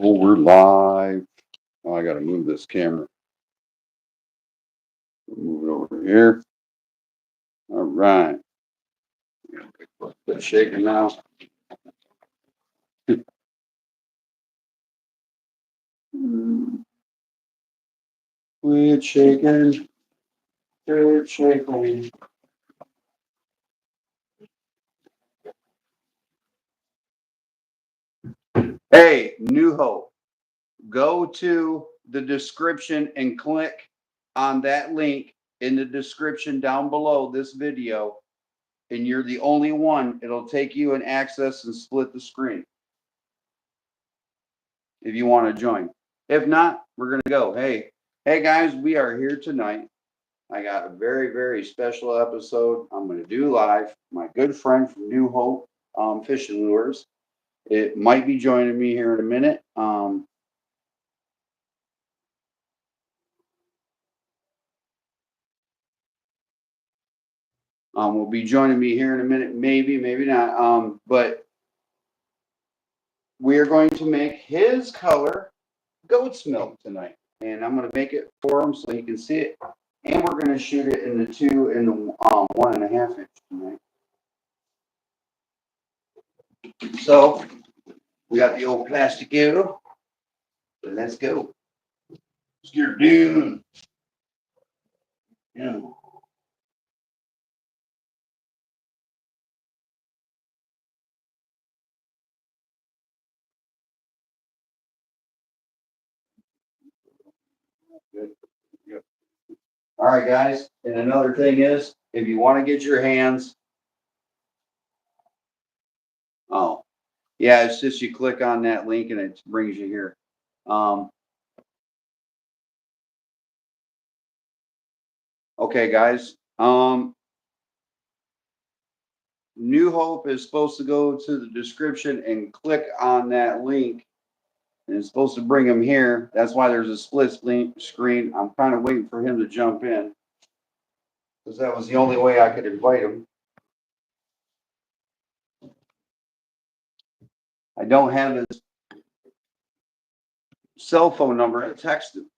Oh, we're live. Oh, I got to move this camera. Move it over here. All right. Quit shaking now. Quit shaking. Quit shaking. Hey, New Hope. Go to the description and click on that link in the description down below this video. And you're the only one. It'll take you and access and split the screen if you want to join. If not, we're going to go. Hey guys, we are here tonight. I got a very, very special episode I'm going to do live. My good friend from New Hope Fishing Lures. It might be joining me here in a minute. Will be joining me here in a minute, maybe, maybe not. But we are going to make his color goat's milk tonight, and I'm going to make it for him so he can see it. And we're going to shoot it in the 2 and the 1.5 inch tonight. So we got the old plastic arrow. Let's go. Let's get her doing. Yeah. Good. Good. All right, guys. And another thing is, if you want to get your hands, oh, yeah, it's just you click on that link and it brings you here. Okay, guys. New Hope is supposed to go to the description and click on that link, and it's supposed to bring him here. That's why there's a split screen. I'm kind of waiting for him to jump in because that was the only way I could invite him. I don't have his cell phone number to text him.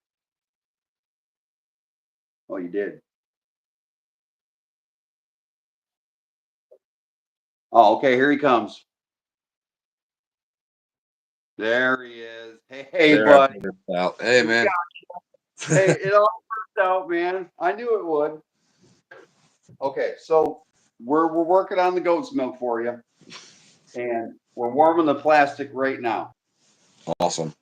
Oh, you did. Oh, okay. Here he comes. There he is. Hey, There, buddy. out. Hey, man. Hey, it all worked out, man. I knew it would. Okay, so we're working on the goat's milk for you, and we're warming the plastic right now. Awesome.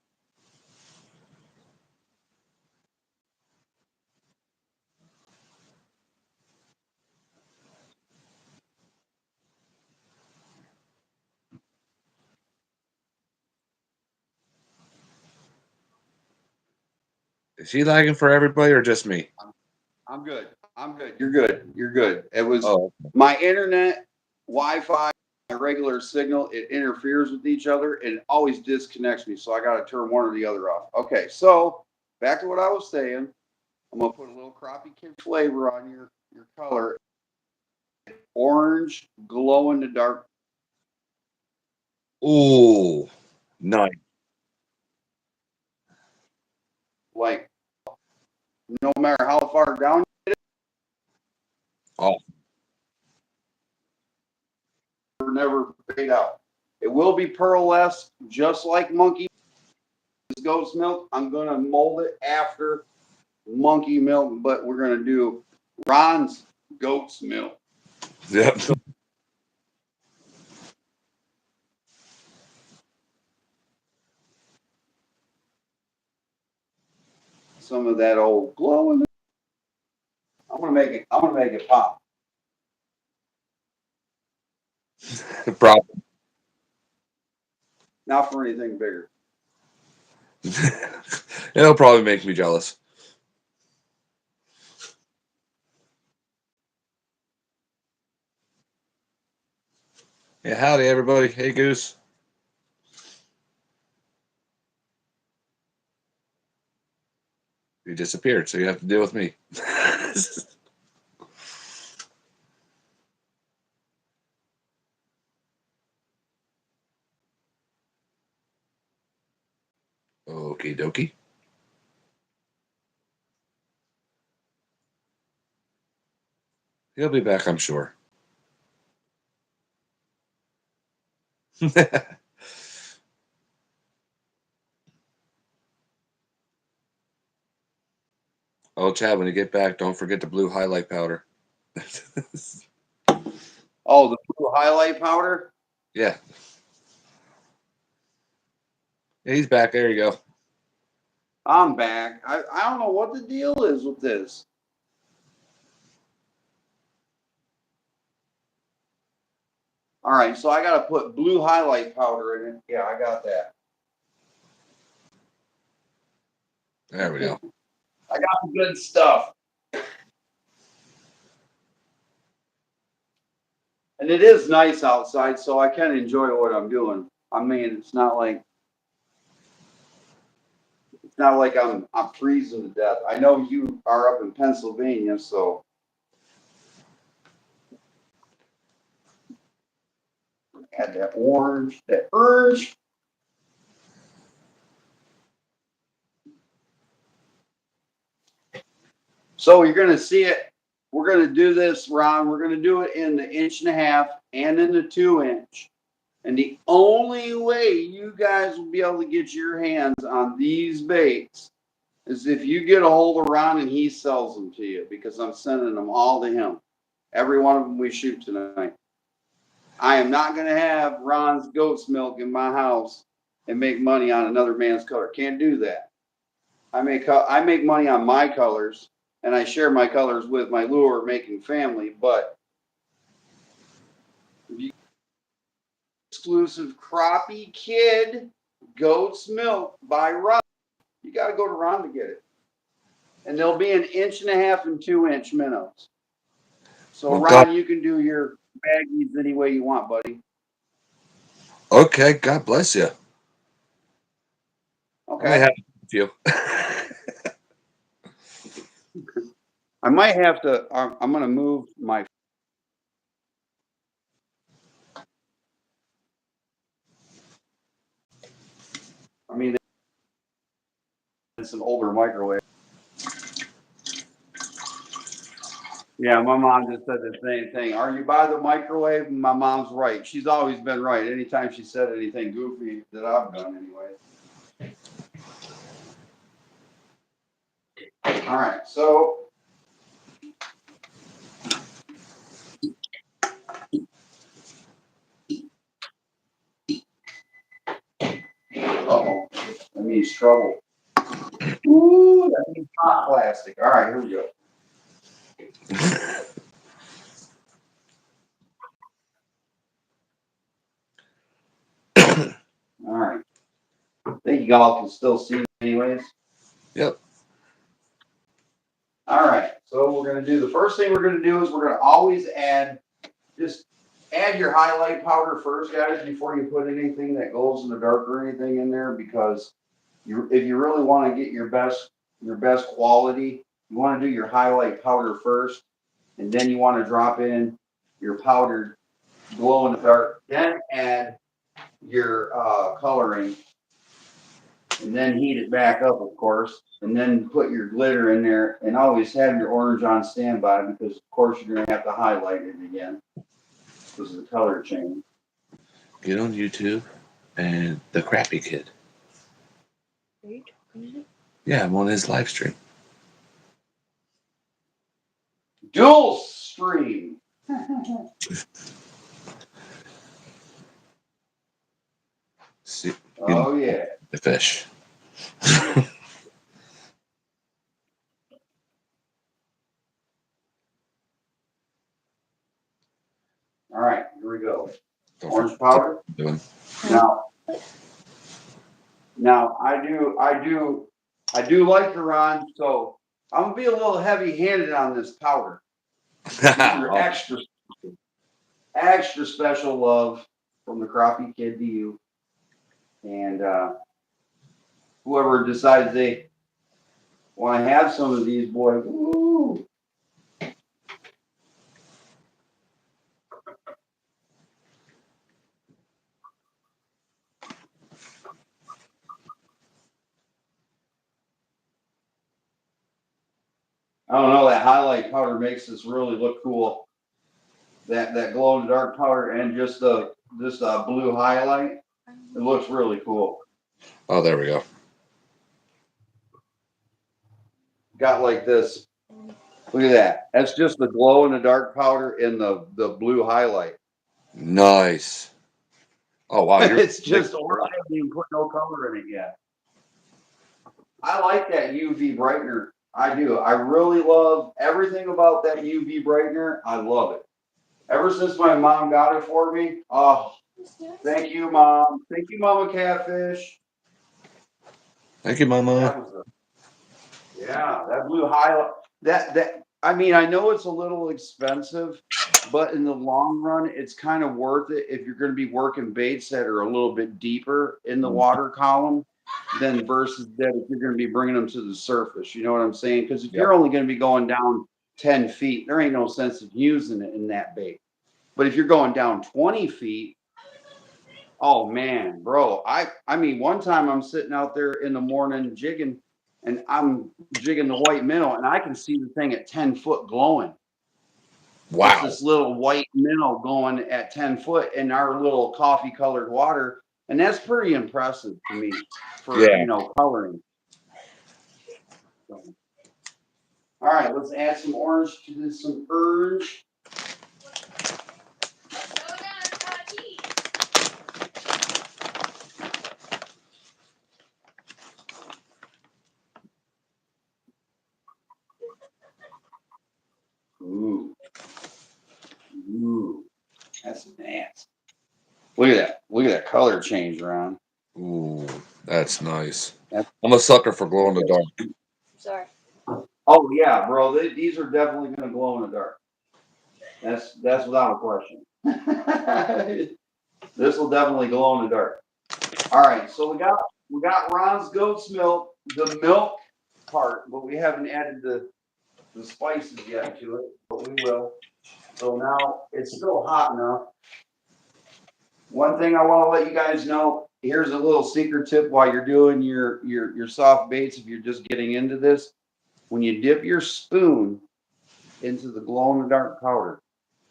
Is he lagging for everybody or just me? I'm good. I'm good. You're good. You're good. It was Oh, my internet, Wi-Fi, my regular signal. It interferes with each other and it always disconnects me. So I got to turn one or the other off. Okay, so back to what I was saying. I'm gonna put a little crappie kid flavor on your color. Orange, glow in the dark. ooh, nice. Like no matter how far down, Oh, never fade out. It will be pearlescent, just like monkey goat's milk. I'm gonna mold it after monkey milk, but we're gonna do Ron's goat's milk. yep. Some of that old glow in it. I'm gonna make it. I'm gonna make it pop. Problem. Not for anything bigger. It'll probably make me jealous. Yeah, howdy, everybody. Hey, Goose. You disappeared, so you have to deal with me. Okie dokie. He'll be back, I'm sure. Oh, Chad, when you get back, don't forget the blue highlight powder. Oh, the blue highlight powder? Yeah. Yeah, he's back. There you go. I'm back. I don't know what the deal is with this. All right, so I got to put blue highlight powder in it. Yeah, I got that. There we go. I got the good stuff. And it is nice outside, so I can enjoy what I'm doing. I mean, it's not like I'm freezing to death. I know you are up in Pennsylvania, so add that orange, that orange. So you're gonna see it. We're gonna do this, Ron. We're gonna do it in the 1.5 inch and in the 2 inch. And the only way you guys will be able to get your hands on these baits is if you get a hold of Ron and he sells them to you, because I'm sending them all to him. Every one of them we shoot tonight. I am not going to have Ron's goat's milk in my house and make money on another man's color. Can't do that. I make money on my colors, and I share my colors with my lure making family. But if you exclusive Crappie Kid goat's milk by Ron, you got to go to Ron to get it. And they'll be an 1.5 inch and 2 inch minnows. So Well, Ron, you can do your baggies any way you want, buddy. Okay, God bless you. I might Okay. have a few. I might have to. I'm going to move my. I mean, it's an older microwave. Yeah, my mom just said the same thing. Are you by the microwave? My mom's right. She's always been right. Anytime she said anything goofy that I've done, anyway. All right, so uh-oh, that means trouble. Ooh, that means hot plastic. All right, here we go. All right. I think y'all can still see me anyways. Yep. All right, so we're gonna do the first thing we're gonna do is we're gonna always just add your highlight powder first, guys, before you put anything that glows in the dark or anything in there, because if you really want to get your best quality, you want to do your highlight powder first, and then you want to drop in your powdered glow in the dark, then add your coloring, and then heat it back up, of course, and then put your glitter in there, and always have your orange on standby, because of course you're going to have to highlight it again because of the color change. Get on YouTube and the Crappie Kid. Are you talking to me? Yeah, I'm on his live stream. Dual stream. See, Oh yeah. the fish. All right, here we go. Don't Orange forget powder. what I'm doing. Now I do like the Ron, so I'm gonna be a little heavy-handed on this powder. These are extra special love from the Crappie Kid to you, and whoever decides they want to have some of these boys. Ooh. I don't know, that highlight powder makes this really look cool. That glow in the dark powder and just the blue highlight. It looks really cool. Oh, there we go. Got like this. Look at that. That's just the glow in the dark powder and the blue highlight. Nice. Oh wow, you're It's just orange. I haven't even put no color in it yet. I like that UV brightener. I do. I really love everything about that UV brightener. I love it. Ever since my mom got it for me. Oh, thank you, Mom. Thank you, Mama Catfish. Thank you, Mama. That was yeah, that blue highlight. That I mean, I know it's a little expensive, but in the long run, it's kind of worth it if you're going to be working baits that are a little bit deeper in the water column than versus that if you're going to be bringing them to the surface. You know what I'm saying? Because if Yep. you're only going to be going down 10 feet, there ain't no sense of using it in that bait. But if you're going down 20 feet, oh man, bro. I mean, one time I'm sitting out there in the morning jigging, and I'm jigging the white minnow, and I can see the thing at 10 foot glowing. It's Wow. this little white minnow going at 10 foot in our little coffee colored water. And that's pretty impressive to me for, Yeah. coloring. So, all right, let's add some orange to this, some urge. Ooh. Ooh. That's nasty. Look at that. Look at that color change, Ron. Ooh, that's nice. That's, I'm a sucker for glow in the dark. Sorry. oh yeah, bro. These are definitely going to glow in the dark. That's without a question. This will definitely glow in the dark. All right, so we got Ron's goat's milk, the milk part, but we haven't added the spices yet to it, but we will. So now it's still hot enough. One thing I want to let you guys know, here's a little secret tip while you're doing your soft baits if you're just getting into this. When you dip your spoon into the glow in the dark powder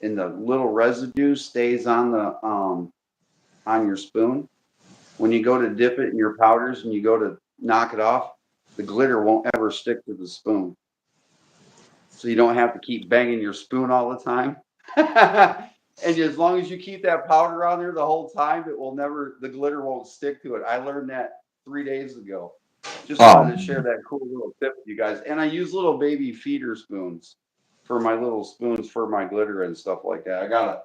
and the little residue stays on the on your spoon, when you go to dip it in your powders and you go to knock it off, the glitter won't ever stick to the spoon. So you don't have to keep banging your spoon all the time. And as long as you keep that powder on there the whole time, the glitter won't stick to it. I learned that 3 days ago. Just wanted to share that cool little tip with you guys. And I use little baby feeder spoons for my little spoons for my glitter and stuff like that. I got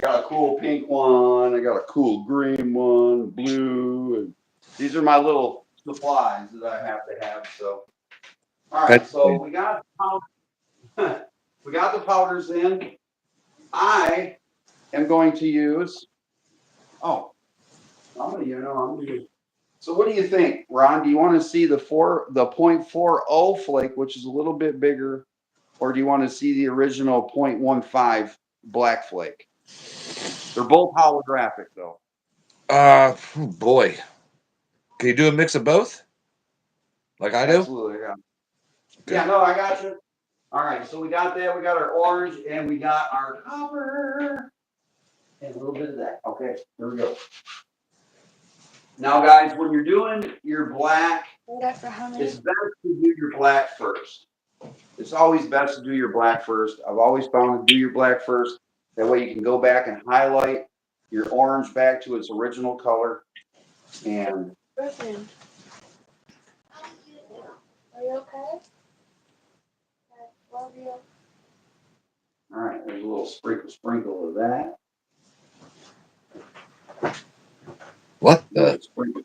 a cool pink one. I got a cool green one, blue, and these are my little supplies that I have to have. So, all right. So we got the powders in. I am going to use. Oh, I'm gonna. So what do you think, Ron? Do you want to see the 0.40 flake, which is a little bit bigger, or do you want to see the original 0.15 black flake? They're both holographic, though. Boy. Can you do a mix of both? Like I do? Absolutely, yeah. Yeah, no, I got you. All right, so we got that. We got our orange, and we got our copper, and a little bit of that. Okay, here we go. Now, guys, when you're doing your black, it's best to do your black first. It's always best to do your black first. I've always found to do your black first. That way you can go back and highlight your orange back to its original color. And Griffin, are you okay? I love you. all right, there's a little sprinkle of that. What the? Sprinkle.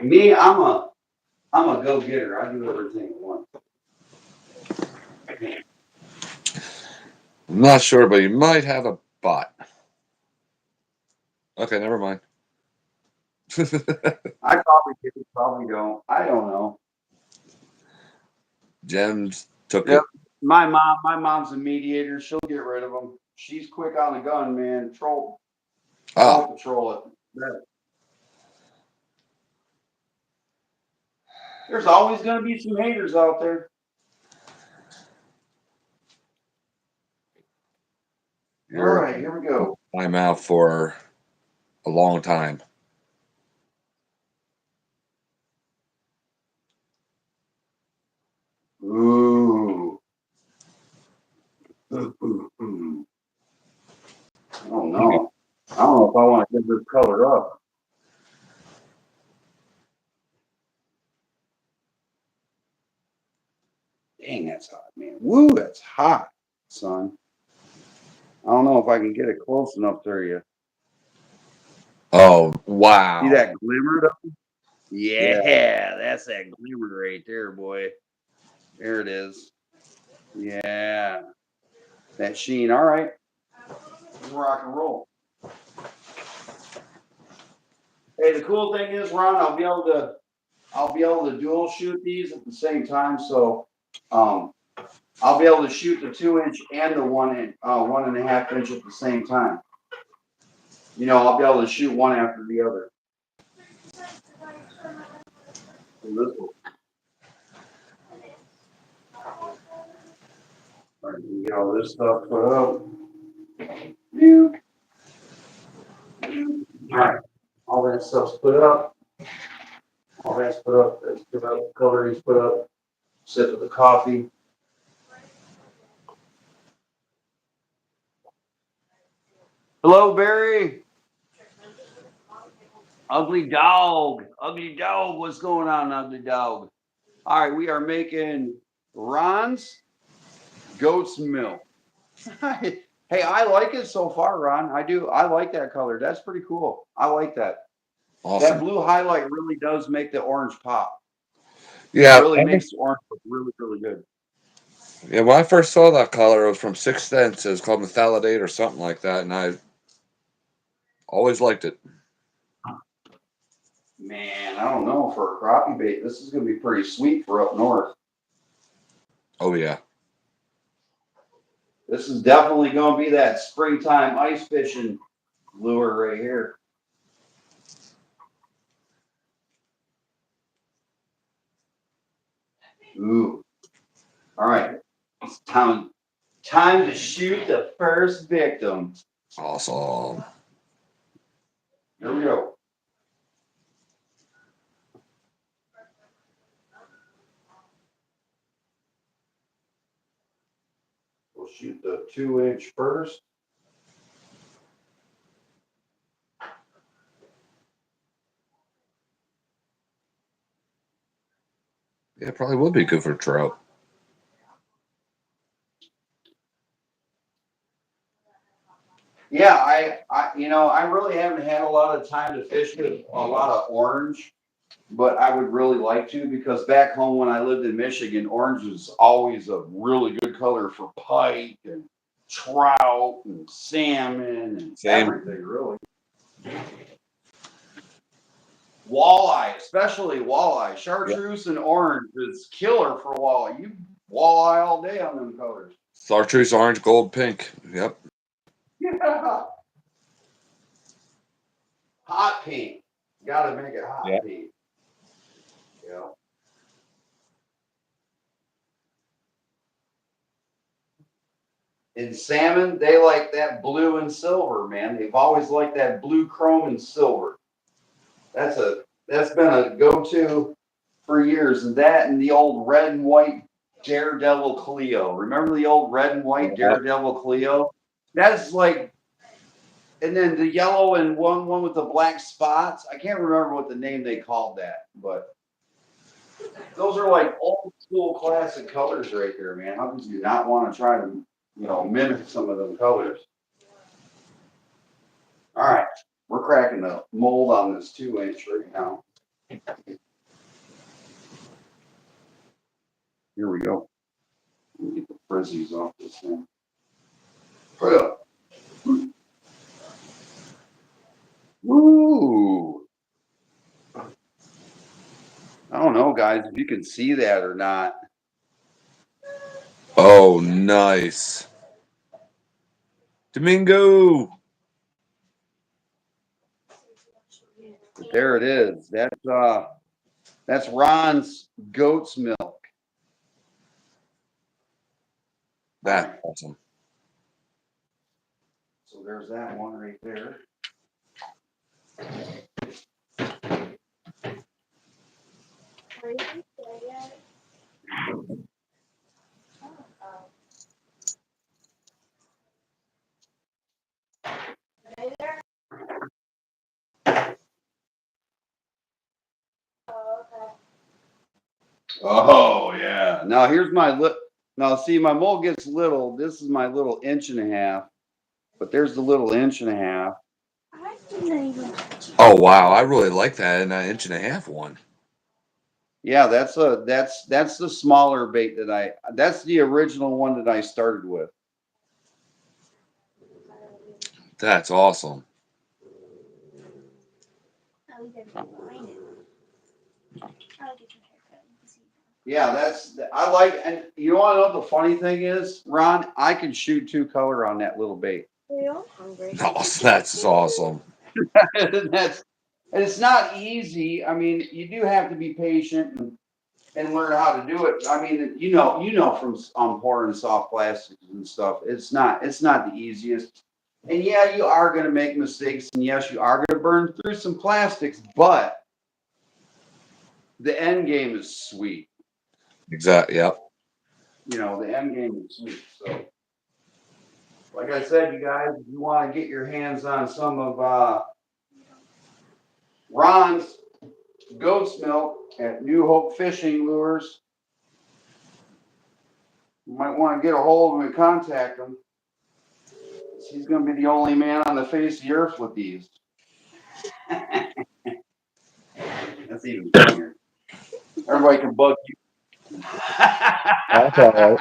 Me, I'm a go-getter. I do everything at once. I'm not sure, but you might have a bot. Okay, never mind. I probably do, probably don't. I don't know. Gems took Yep. it. My mom's a mediator. She'll get rid of them. She's quick on the gun, man. Ah, Patrol it. There's always going to be some haters out there. All right, here we go. I'm out for a long time. Ooh. Ooh. I don't know. I don't know if I want to get this colored up. Dang, that's hot, man. Woo, that's hot, son. I don't know if I can get it close enough to you. Oh, See wow. that glimmer? Yeah. Yeah, that's that glimmer right there, boy. There it is. Yeah. That sheen. All right. Let's rock and roll. Hey, the cool thing is, Ron, I'll be able to dual shoot these at the same time. So I'll be able to shoot the 2-inch and the 1.5 inch at the same time. You know, I'll be able to shoot one after the other. All right, we get all this stuff put up. All right, all that stuff's put up. All that's put up. That's put up. Coloring's put up. Sip of the coffee. Hello, Barry. Ugly dog. Ugly dog. What's going on, ugly dog? All right, we are making Ron's goat's milk. Hey, I like it so far, Ron. I do. I like that color. That's pretty cool. I like that. That Awesome. blue highlight really does make the orange pop. It Yeah. really makes the orange look really, really good. Yeah, when I first saw that color, it was from Sixth Sense. It was called Methalidate or something like that, and I always liked it. Man, I don't know. For a crappie bait, this is going to be pretty sweet for up north. Oh yeah. This is definitely going to be that springtime ice fishing lure right here. Ooh. All right. It's time to shoot the first victim. Awesome. Here we go. We'll shoot the 2-inch first. Yeah, probably would be good for trout. Yeah, I really haven't had a lot of time to fish with a lot of orange, but I would really like to because back home when I lived in Michigan, orange was always a really good color for pike and trout and salmon and Same. everything, really. Walleye, especially walleye. Chartreuse and orange is killer for walleye. You walleye all day on them colors. Chartreuse, orange, gold, pink. Yep. Yeah. Hot pink. Gotta make it hot Yeah. pink. Yeah. In salmon, they like that blue and silver, man. They've always liked that blue, chrome, and silver. That's been a go-to for years. And that and the old red and white Daredevil Cleo. Remember the old red and white Daredevil Cleo? That's like, and then the yellow and one with the black spots. I can't remember what the name they called that, but those are like old school classic colors right there, man. How could you not want to try to, mimic some of them colors? All right, we're cracking the mold on this 2-inch right now. Here we go. Let me get the frizzies off this thing. Put up. Woo! I don't know, guys, if you can see that or not. Oh, nice. Domingo. There it is. That's Ron's goat's milk. All That's right. awesome. So there's that one right there. Are you there yet? Oh. Are you there? Oh, okay. Oh yeah. Now here's my now see my mold gets little. This is my little 1.5 inch, but there's the little 1.5 inch. I didn't even touch it. Oh wow, I really like that in an 1.5 inch one. Yeah, that's the smaller bait that's the original one that I started with. That's awesome. Oh, we didn't find it. I'll get your haircut. Yeah, I like, and you want to know what the funny thing is, Ron? I can shoot 2 color on that little bait. I'm hungry. That's awesome. That's and it's not easy. I mean, you do have to be patient and learn how to do it. I mean, you know from pouring soft plastics and stuff. It's not the easiest. And yeah, you are going to make mistakes, and yes, you are going to burn through some plastics, but the end game is sweet. Exactly. Yep. You know, the end game is sweet. So, like I said, you guys, if you want to get your hands on some of Ron's goat's milk at New Hope Fishing Lures, you might want to get a hold of him and contact him. He's going to be the only man on the face of the earth with these. That's even funnier. Everybody can bug you. That's all right.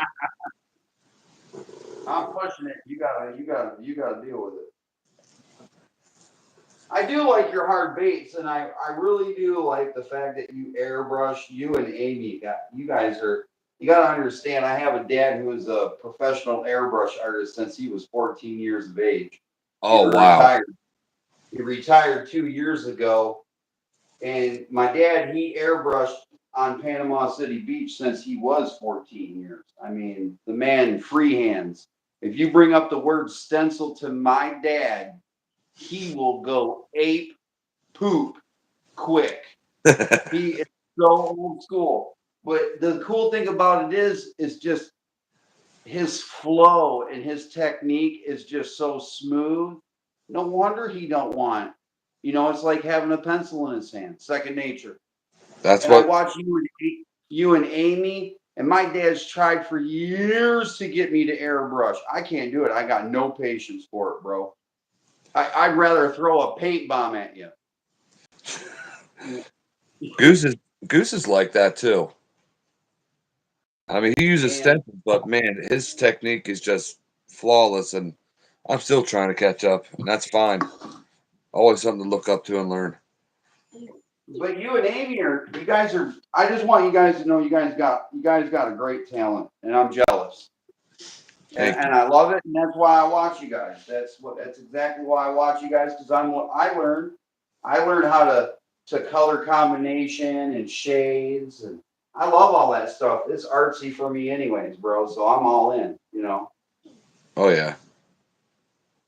I'm pushing it. You gotta deal with it. I do like your hard baits, and I really do like the fact that you airbrush. You and Amy you guys are. You gotta understand. I have a dad who is a professional airbrush artist since he was 14 years of age. He Oh wow. retired. He retired 2 years ago, and my dad he airbrushed on Panama City Beach since he was 14 years. I mean, the man freehands. If you bring up the word stencil to my dad, he will go ape poop quick. He is so old school. But the cool thing about it is just his flow and his technique is just so smooth. No wonder he don't want. You know, it's like having a pencil in his hand, second nature. That's And I what. watch you and Amy, and my dad's tried for years to get me to airbrush. I can't do it. I got no patience for it, bro. I'd rather throw a paint bomb at you. Goose is Goose is like that too. I mean, he uses And stencils, but man, his technique is just flawless, and I'm still trying to catch up, and that's fine. Always something to look up to and learn. but you and Amy you guys are. I just want you guys to know you guys got a great talent, and I'm jealous. Thank you. And I love it, and that's why I watch you guys. That's exactly why I watch you guys because I learned. I learned how to color combination and shades, and I love all that stuff. It's artsy for me, anyways, bro. So I'm all in. You know, Oh yeah.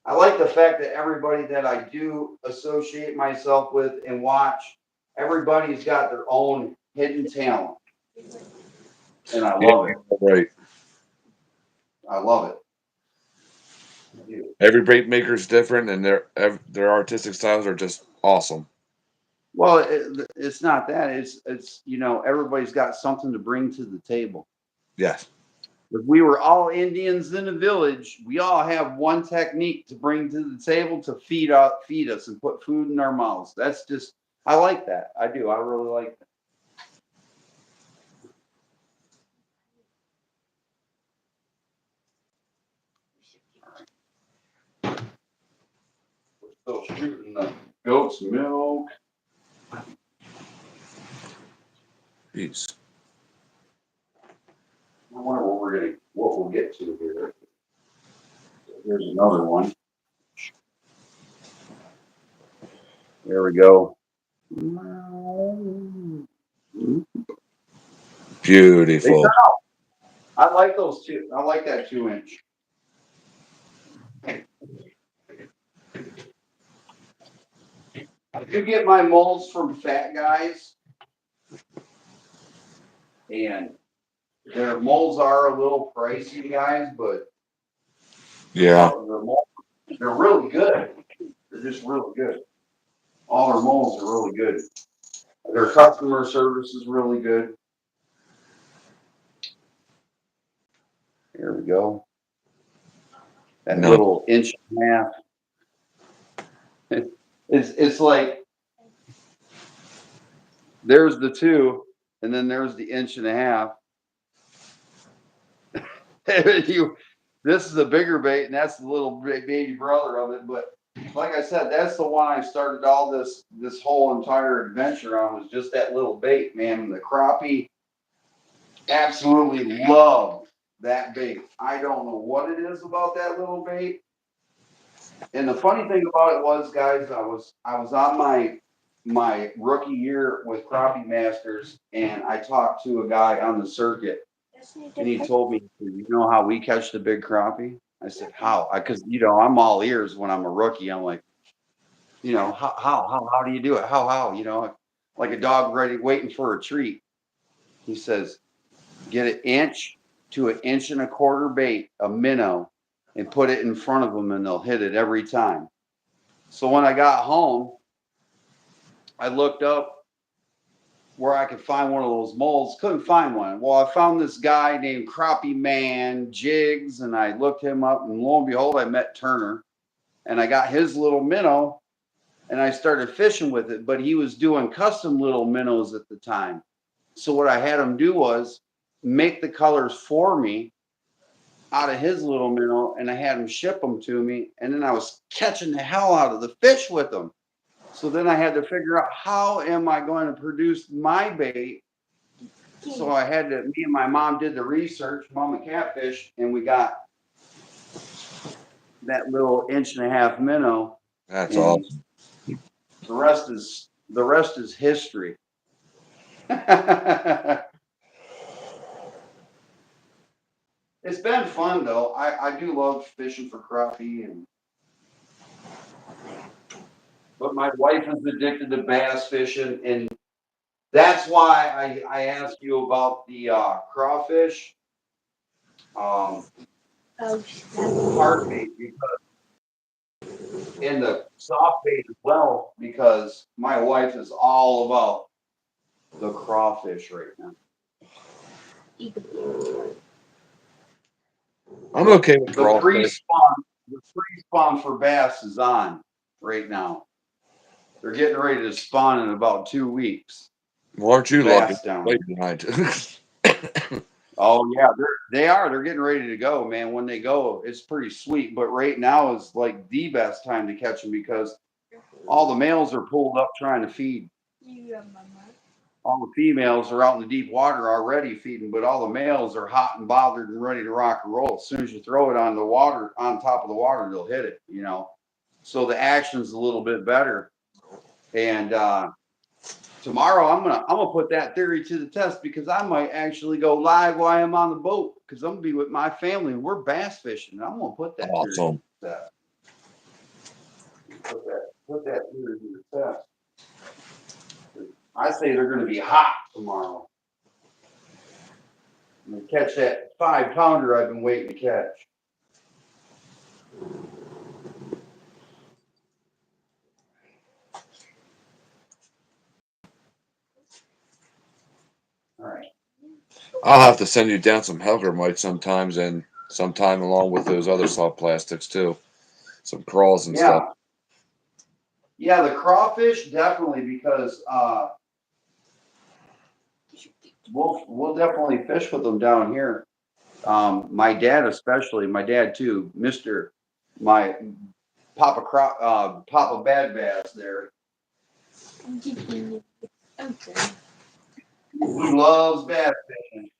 I like the fact that everybody that I do associate myself with and watch, everybody's got their own hidden talent, and I Yeah, love it. right. I love it. I do. Every bait maker is different, and their artistic styles are just awesome. Well, it's not that. It's everybody's got something to bring to the table. Yes. If we were all Indians in a village, we all have one technique to bring to the table to feed us and put food in our mouths. That's just I like that. I do. I really like that. We're still shooting the goat's milk. Jeez. I wonder what we'll get to here. Here's another one. There we go. Beautiful. I like those two. I like that 2 inch. I do get my molds from Fat Guys, and their molds are a little pricey, guys, but Yeah. they're really good. They're just really good. All their molds are really good. Their customer service is really good. Here we go. That No. little inch and a half. It's like there's the 2, and then there's the inch and a half. This is a bigger bait, and that's the little baby brother of it. But like I said, that's the one I started all this whole entire adventure on, was just that little bait, man. The crappie absolutely love that bait. I don't know what it is about that little bait. And the funny thing about it was, guys, I was on my rookie year with Crappie Masters, and I talked to a guy on the circuit, and he told me, "You know how we catch the big crappie?" I said, "How?" Because I'm all ears when I'm a rookie. I'm like, how do you do it? How? Like a dog ready waiting for a treat. He says, "Get an inch to an inch and a quarter bait, a minnow, and put it in front of them, and they'll hit it every time." So when I got home, I looked up where I could find one of those molds. Couldn't find one. Well, I found this guy named Crappie Man Jigs, and I looked him up, and lo and behold, I met Turner, and I got his little minnow, and I started fishing with it. But he was doing custom little minnows at the time. So what I had him do was make the colors for me out of his little minnow, and I had him ship them to me, and then I was catching the hell out of the fish with them. So then I had to figure out, how am I going to produce my bait? So I had to, me and my mom did the research, Mama Catfish, and we got that little inch and a half minnow. That's And awesome. the rest is history. It's been fun though. I do love fishing for crappie, but my wife is addicted to bass fishing, and that's why I asked you about the crawfish hard bait, and the soft bait as well, because my wife is all about the crawfish right now. I'm okay with The crawfish. pre-spawn for bass is on right now. They're getting ready to spawn in about 2 weeks. Well, aren't you lucky? Bass down Way here. behind. Oh yeah, they are. They're getting ready to go, man. When they go, it's pretty sweet. But right now is like the best time to catch them, because all the males are pulled up trying to feed. All the females are out in the deep water already feeding, but all the males are hot and bothered and ready to rock and roll. As soon as you throw it on the water, on top of the water, they'll hit it. So the action's a little bit better. And tomorrow I'm gonna put that theory to the test, because I might actually go live while I'm on the boat, because I'm gonna be with my family and we're bass fishing. And I'm gonna put that theory to Awesome. the test. Put that theory to the test. I say they're gonna be hot tomorrow. I'm gonna catch that 5-pounder I've been waiting to catch. All right. I'll have to send you down some helger mites sometimes, and sometime along with those other soft plastics too. Some crawls and stuff. Yeah. Yeah, the crawfish definitely, because we'll definitely fish with them down here. My dad especially, my dad too, my Papa Bad Bass there. He loves bass fishing.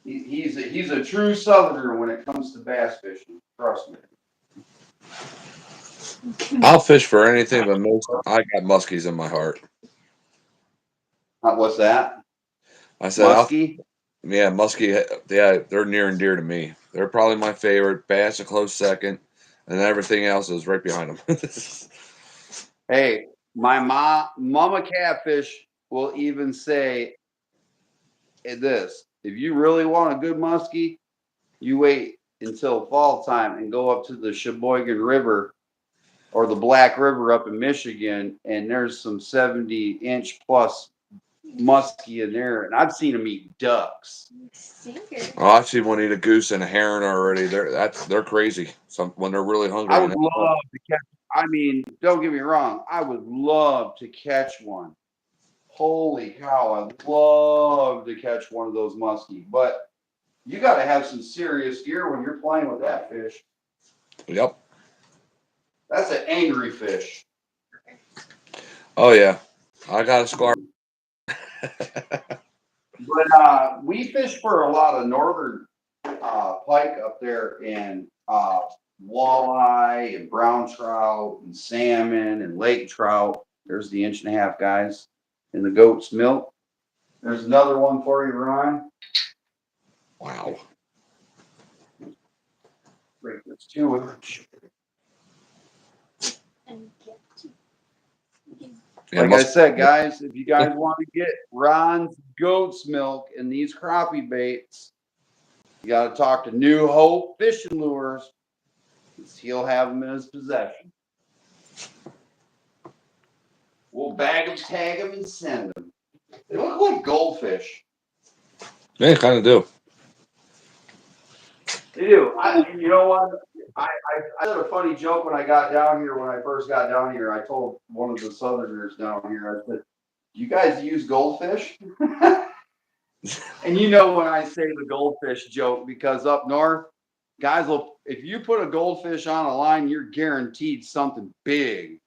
He's a true Southerner when it comes to bass fishing. Trust me. I'll fish for anything, but most I got muskies in my heart. What's that? I said, Muskie? yeah, muskie. Yeah, they're near and dear to me. They're probably my favorite. Bass a close second, and everything else is right behind them. Hey, my mama catfish will even say this: if you really want a good muskie, you wait until fall time and go up to the Sheboygan River or the Black River up in Michigan, and there's some 70-inch plus muskie in there, and I've seen them eat ducks. Oh, I've seen one eat a goose and a heron already. They're crazy. When they're really hungry. I would love to catch. I mean, don't get me wrong. I would love to catch one. Holy cow! I'd love to catch one of those muskie, but you got to have some serious gear when you're playing with that fish. Yep. That's an angry fish. Oh yeah, I got a scar. But we fish for a lot of northern pike up there, and walleye and brown trout and salmon and lake trout. There's the 1.5-inch guys in the goat's milk. There's another one for you, Ron. Wow. Break this 2-inch. Yeah, Like I said, guys, if you guys want to get Ron's goat's milk and these crappie baits, you got to talk to New Hope Fishing Lures. He'll have them in his possession. We'll bag them, tag them, and send them. They look like goldfish. They kind of do. They do. You know what? I said a funny joke when I got down here. When I first got down here, I told one of the Southerners down here, I said, "You guys use goldfish?" And you know when I say the goldfish joke, because up north, guys will, if you put a goldfish on a line, you're guaranteed something big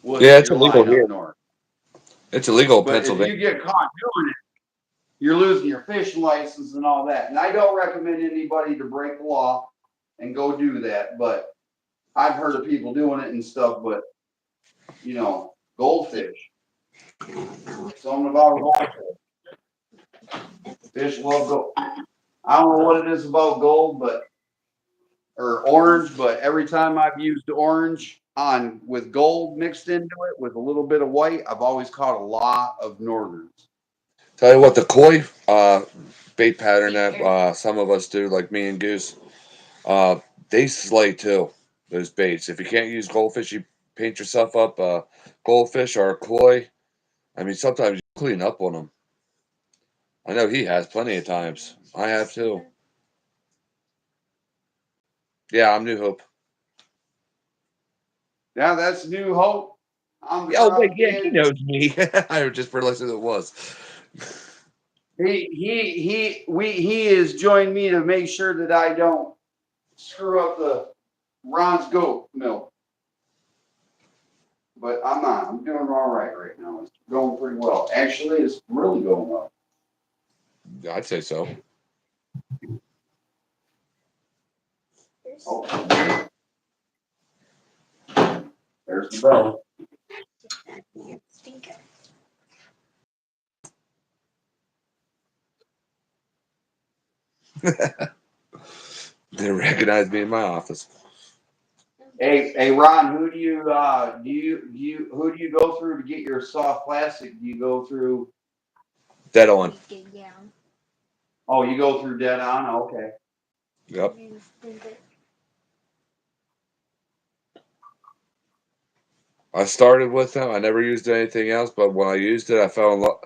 with Yeah, it's your illegal line here. up north. It's illegal in But if Pennsylvania. you get caught doing it, you're losing your fishing license and all that. And I don't recommend anybody to break the law and go do that. But I've heard of people doing it and stuff. But, you know, goldfish. Something about a goldfish. Fish love gold. I don't know what it is about gold, but or orange, but every time I've used orange on with gold mixed into it with a little bit of white, I've always caught a lot of northerns. Tell you what, the koi bait pattern that some of us do, like me and Goose, uh, they slay too. Those baits. If you can't use goldfish, you paint yourself up goldfish or a koi. I mean, sometimes you clean up on them. I know he has plenty of times. I have too. Yeah, I'm New Hope. Yeah, that's New Hope. I'm the Oh wait, Crappie yeah, he Kid. knows me. I just realized who it was. He has joined me to make sure that I don't screw up the Ron's goat milk. But I'm not. I'm doing all right now. It's going pretty well. Actually, it's really going well. I'd say so. Oh, there's the bell. They recognize me in my office. Hey, Ron, who do you who do you go through to get your soft plastic? Do you go through? Dead on. Oh, you go through Dead On. Okay. Yep. I started with them. I never used anything else, but when I used it, I fell in love.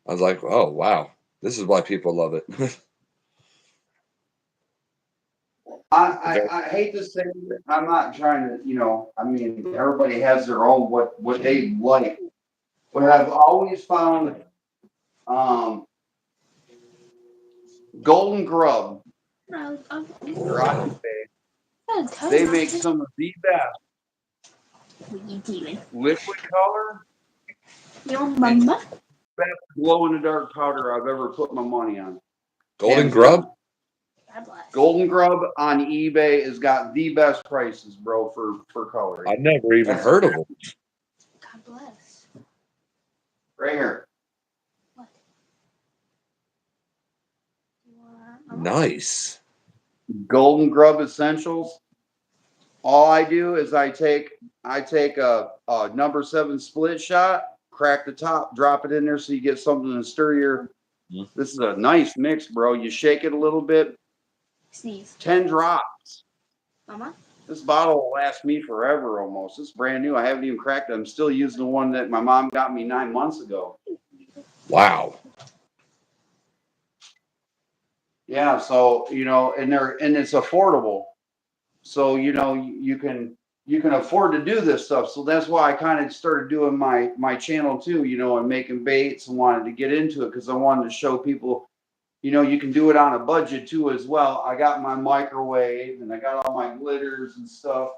I was like, oh wow, this is why people love it. I hate to say it. I'm not trying to, I mean, everybody has their own what they like. But I've always found Golden Grub, they're on eBay. They make some of the best liquid color and best glow in the dark powder I've ever put my money on. Golden Hands Grub? down. Golden Grub on eBay has got the best prices, bro, for coloring. I never even That's heard of them. God bless. right here. What? nice. Golden Grub Essentials. All I do is I take a number 7 split shot, crack the top, drop it in there so you get something to stir your. Mhm. This is a nice mix, bro. You shake it a little bit. Sneeze. 10 drops. Mama? This bottle will last me forever almost. It's brand new. I haven't even cracked it. I'm still using the one that my mom got me 9 months ago. Wow. Yeah, so and it's affordable. So you can afford to do this stuff. So that's why I kind of started doing my channel too, and making baits and wanted to get into it because I wanted to show people, you can do it on a budget too as well. I got my microwave and I got all my glitters and stuff.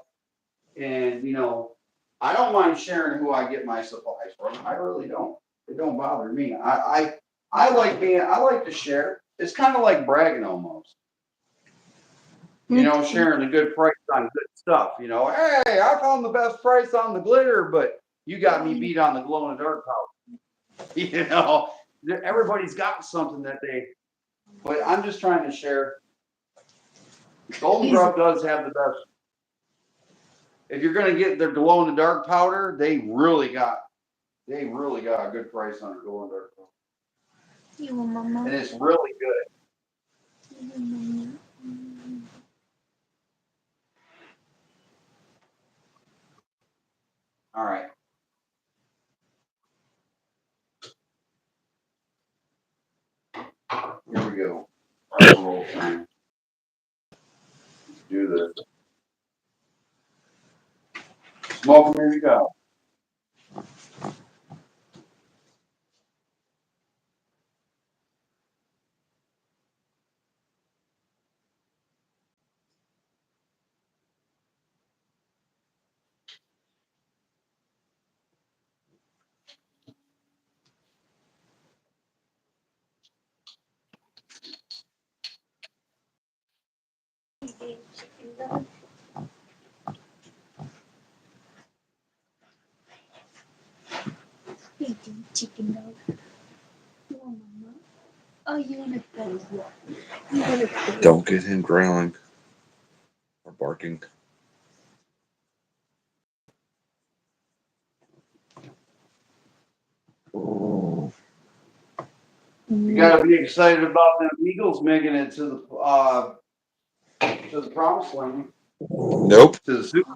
And I don't mind sharing who I get my supplies from. I really don't. It don't bother me. I like to share. It's kind of like bragging almost. Sharing the good price on good stuff. Hey, I found the best price on the glitter, but you got me beat on the glow in the dark powder. Everybody's got something that but I'm just trying to share. Golden Grub does have the best. If you're gonna get their glow in the dark powder, they really got a good price on it, glow in the dark powder. You want mama? And it's really good. You want mama? All right. Here we go. Roll time. Let's do this. Smoke, here you go. Eating chicken dog. You want mama? Oh, you want to play? You want to play? Don't get him growling or barking. You got to be excited about them Eagles making it to the promised land, Nope. to the Super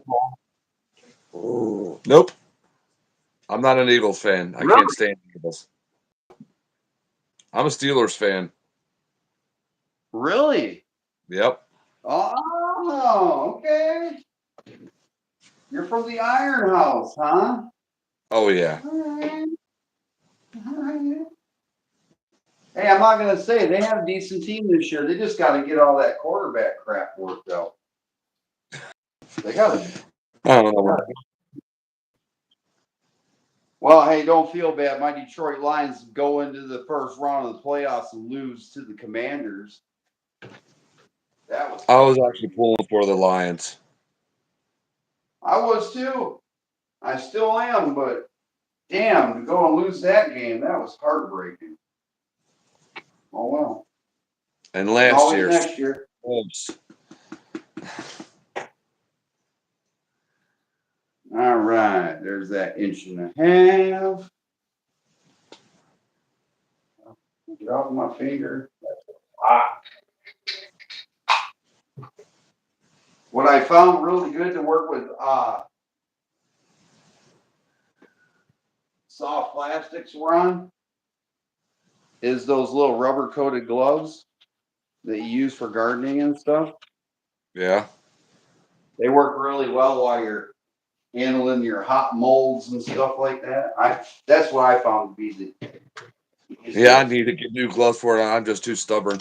Bowl. Nope. I'm not an Eagles fan. I Really? can't stand Eagles. I'm a Steelers fan. Really? Yep. Oh, okay. You're from the Iron House, huh? Oh yeah. All right. All right. Hey, I'm not gonna say they have a decent team this year. They just got to get all that quarterback crap worked out. They got to. I don't know. Well, hey, don't feel bad. My Detroit Lions go into the first round of the playoffs and lose to the Commanders. That was. I was actually pulling for the Lions. I was too. I still am, but damn, to go and lose that game, that was heartbreaking. Oh well. And There's last always year, next year. Wolves. All right, there's that inch and a half. Get off my finger. Ah. What I found really good to work with soft plastics, Ron, is those little rubber coated gloves that you use for gardening and stuff. Yeah. They work really well while you're handling your hot molds and stuff like that. That's what I found to be the Yeah, I easiest. need to get new gloves for it. I'm just too stubborn.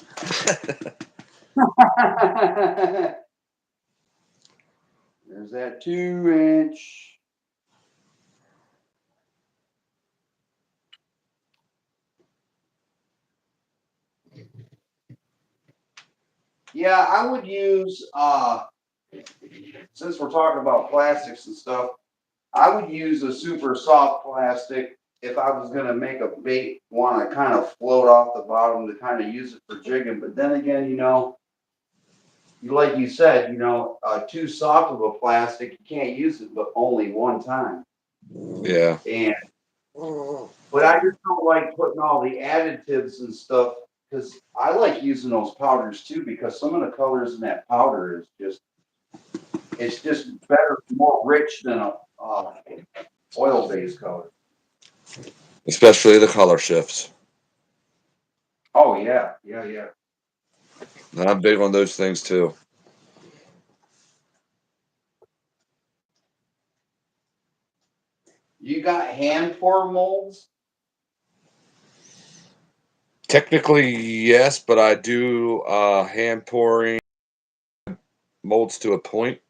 There's that 2-inch. Yeah, I would use since we're talking about plastics and stuff, I would use a super soft plastic if I was gonna make a bait, want to kind of float off the bottom to kind of use it for jigging. But then again, like you said, too soft of a plastic, you can't use it but only one time. Yeah. And but I just don't like putting all the additives and stuff because I like using those powders too because some of the colors in that powder is just better, more rich than a oil-based color. Especially the color shifts. Oh yeah, yeah, yeah. And I'm big on those things too. You got hand pour molds? Technically, yes, but I do hand pouring molds to a point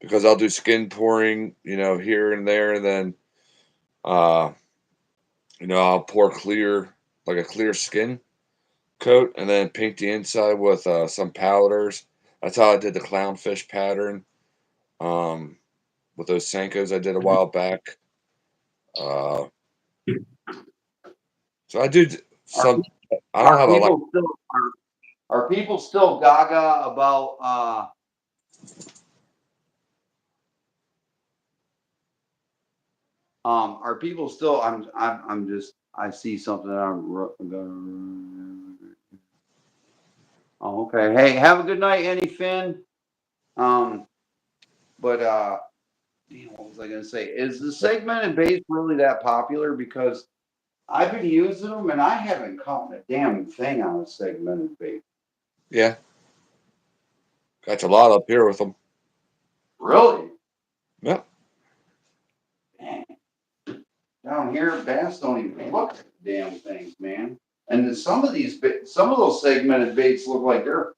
because I'll do skin pouring, here and there, and then uh, I'll pour clear, like a clear skin coat, and then paint the inside with some powders. That's how I did the clownfish pattern um, with those Senkos I did a while back. Uh, so I do Are some. I don't are have a like. people still are people still gaga about are people still I'm just I see something oh, okay. Hey, have a good night, Annie Finn. Um but damn, what was I gonna say? Is the segmented base really that popular? Because I've been using them and I haven't caught a damn thing on a segmented bait. Yeah, got a lot up here with them. Really? Yep. Dang. Down here, bass don't even look at the damn things, man. And then some of those segmented baits look like they're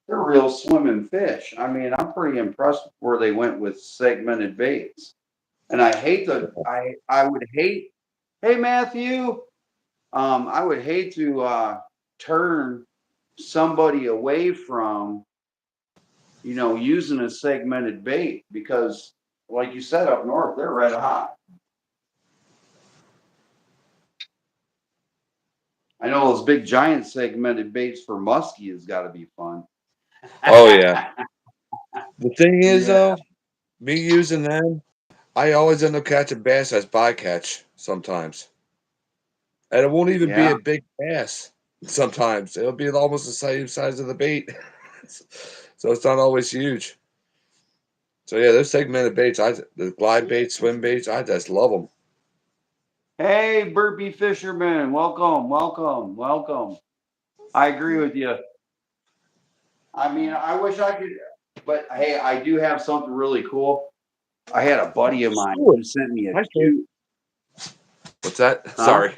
real swimming fish. I mean, I'm pretty impressed where they went with segmented baits. And I would hate. Hey Matthew, I would hate to turn somebody away from using a segmented bait because, like you said, up north they're red hot. I know those big giant segmented baits for muskie has got to be fun. Oh yeah. The thing is, Yeah, though, me using them, I always end up catching bass as bycatch sometimes, and it won't even be yeah. a big bass. Sometimes it'll be almost the same size of the bait, so it's not always huge. So yeah, those segmented baits, the glide baits, swim baits, I just love them. Hey, burpee fisherman, welcome, welcome, welcome. I agree with you. I mean, I wish I could, but hey, I do have something really cool. I had a buddy of mine Sure. who sent me a Hi, Steve. two, What's that? huh? Sorry,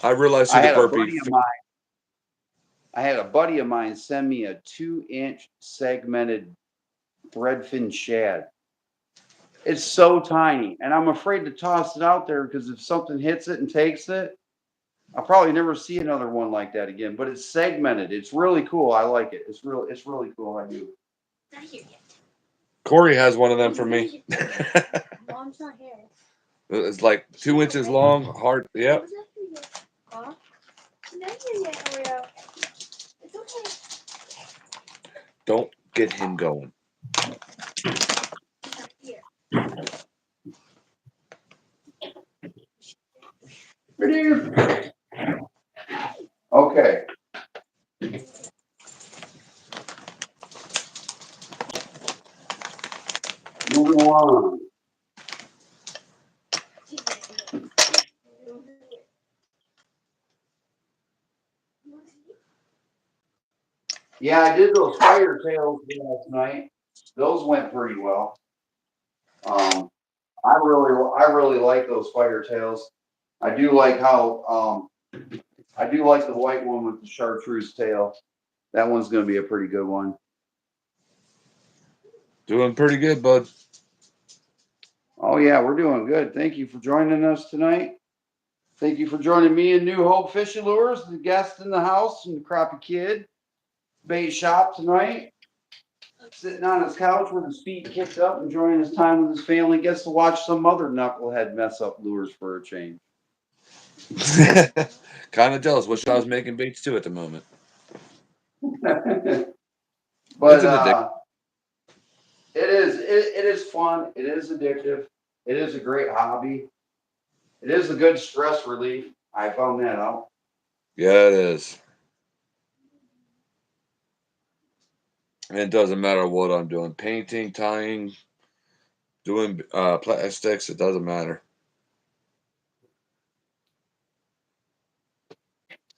I realized who I the had a burpee. buddy of mine. I had a buddy of mine send me a 2-inch segmented threadfin shad. It's so tiny, and I'm afraid to toss it out there because if something hits it and takes it, I'll probably never see another one like that again. But it's segmented. It's really cool. I like it. It's really cool. I do. Not here yet. Corey has one of them for me. Mom's not here. It's like 2 inches long, hard. Yep. Mom's not here yet. Huh? She's not here yet, Oreo. It's okay. Don't get him going. She's not here. Okay. Moving on. She's not here. Yeah, I did those fire tails last night. Those went pretty well. I really like those fire tails. I do like how I do like the white one with the chartreuse tail. That one's going to be a pretty good one. Doing pretty good, bud. Oh yeah, we're doing good. Thank you for joining us tonight. Thank you for joining me and New Hope Fishing Lures, the guest in the house and the Crappie Kid bait shop tonight. sitting on his couch with his feet kicked up, enjoying his time with his family, gets to watch some other knucklehead mess up lures for a change. Kind of jealous. Wish I was making baits too at the moment. It's But an addiction. it is fun. It is addictive. It is a great hobby. It is a good stress relief. I found that out. Yeah, it is. And it doesn't matter what I'm doing. Painting, tying, doing plastics, it doesn't matter.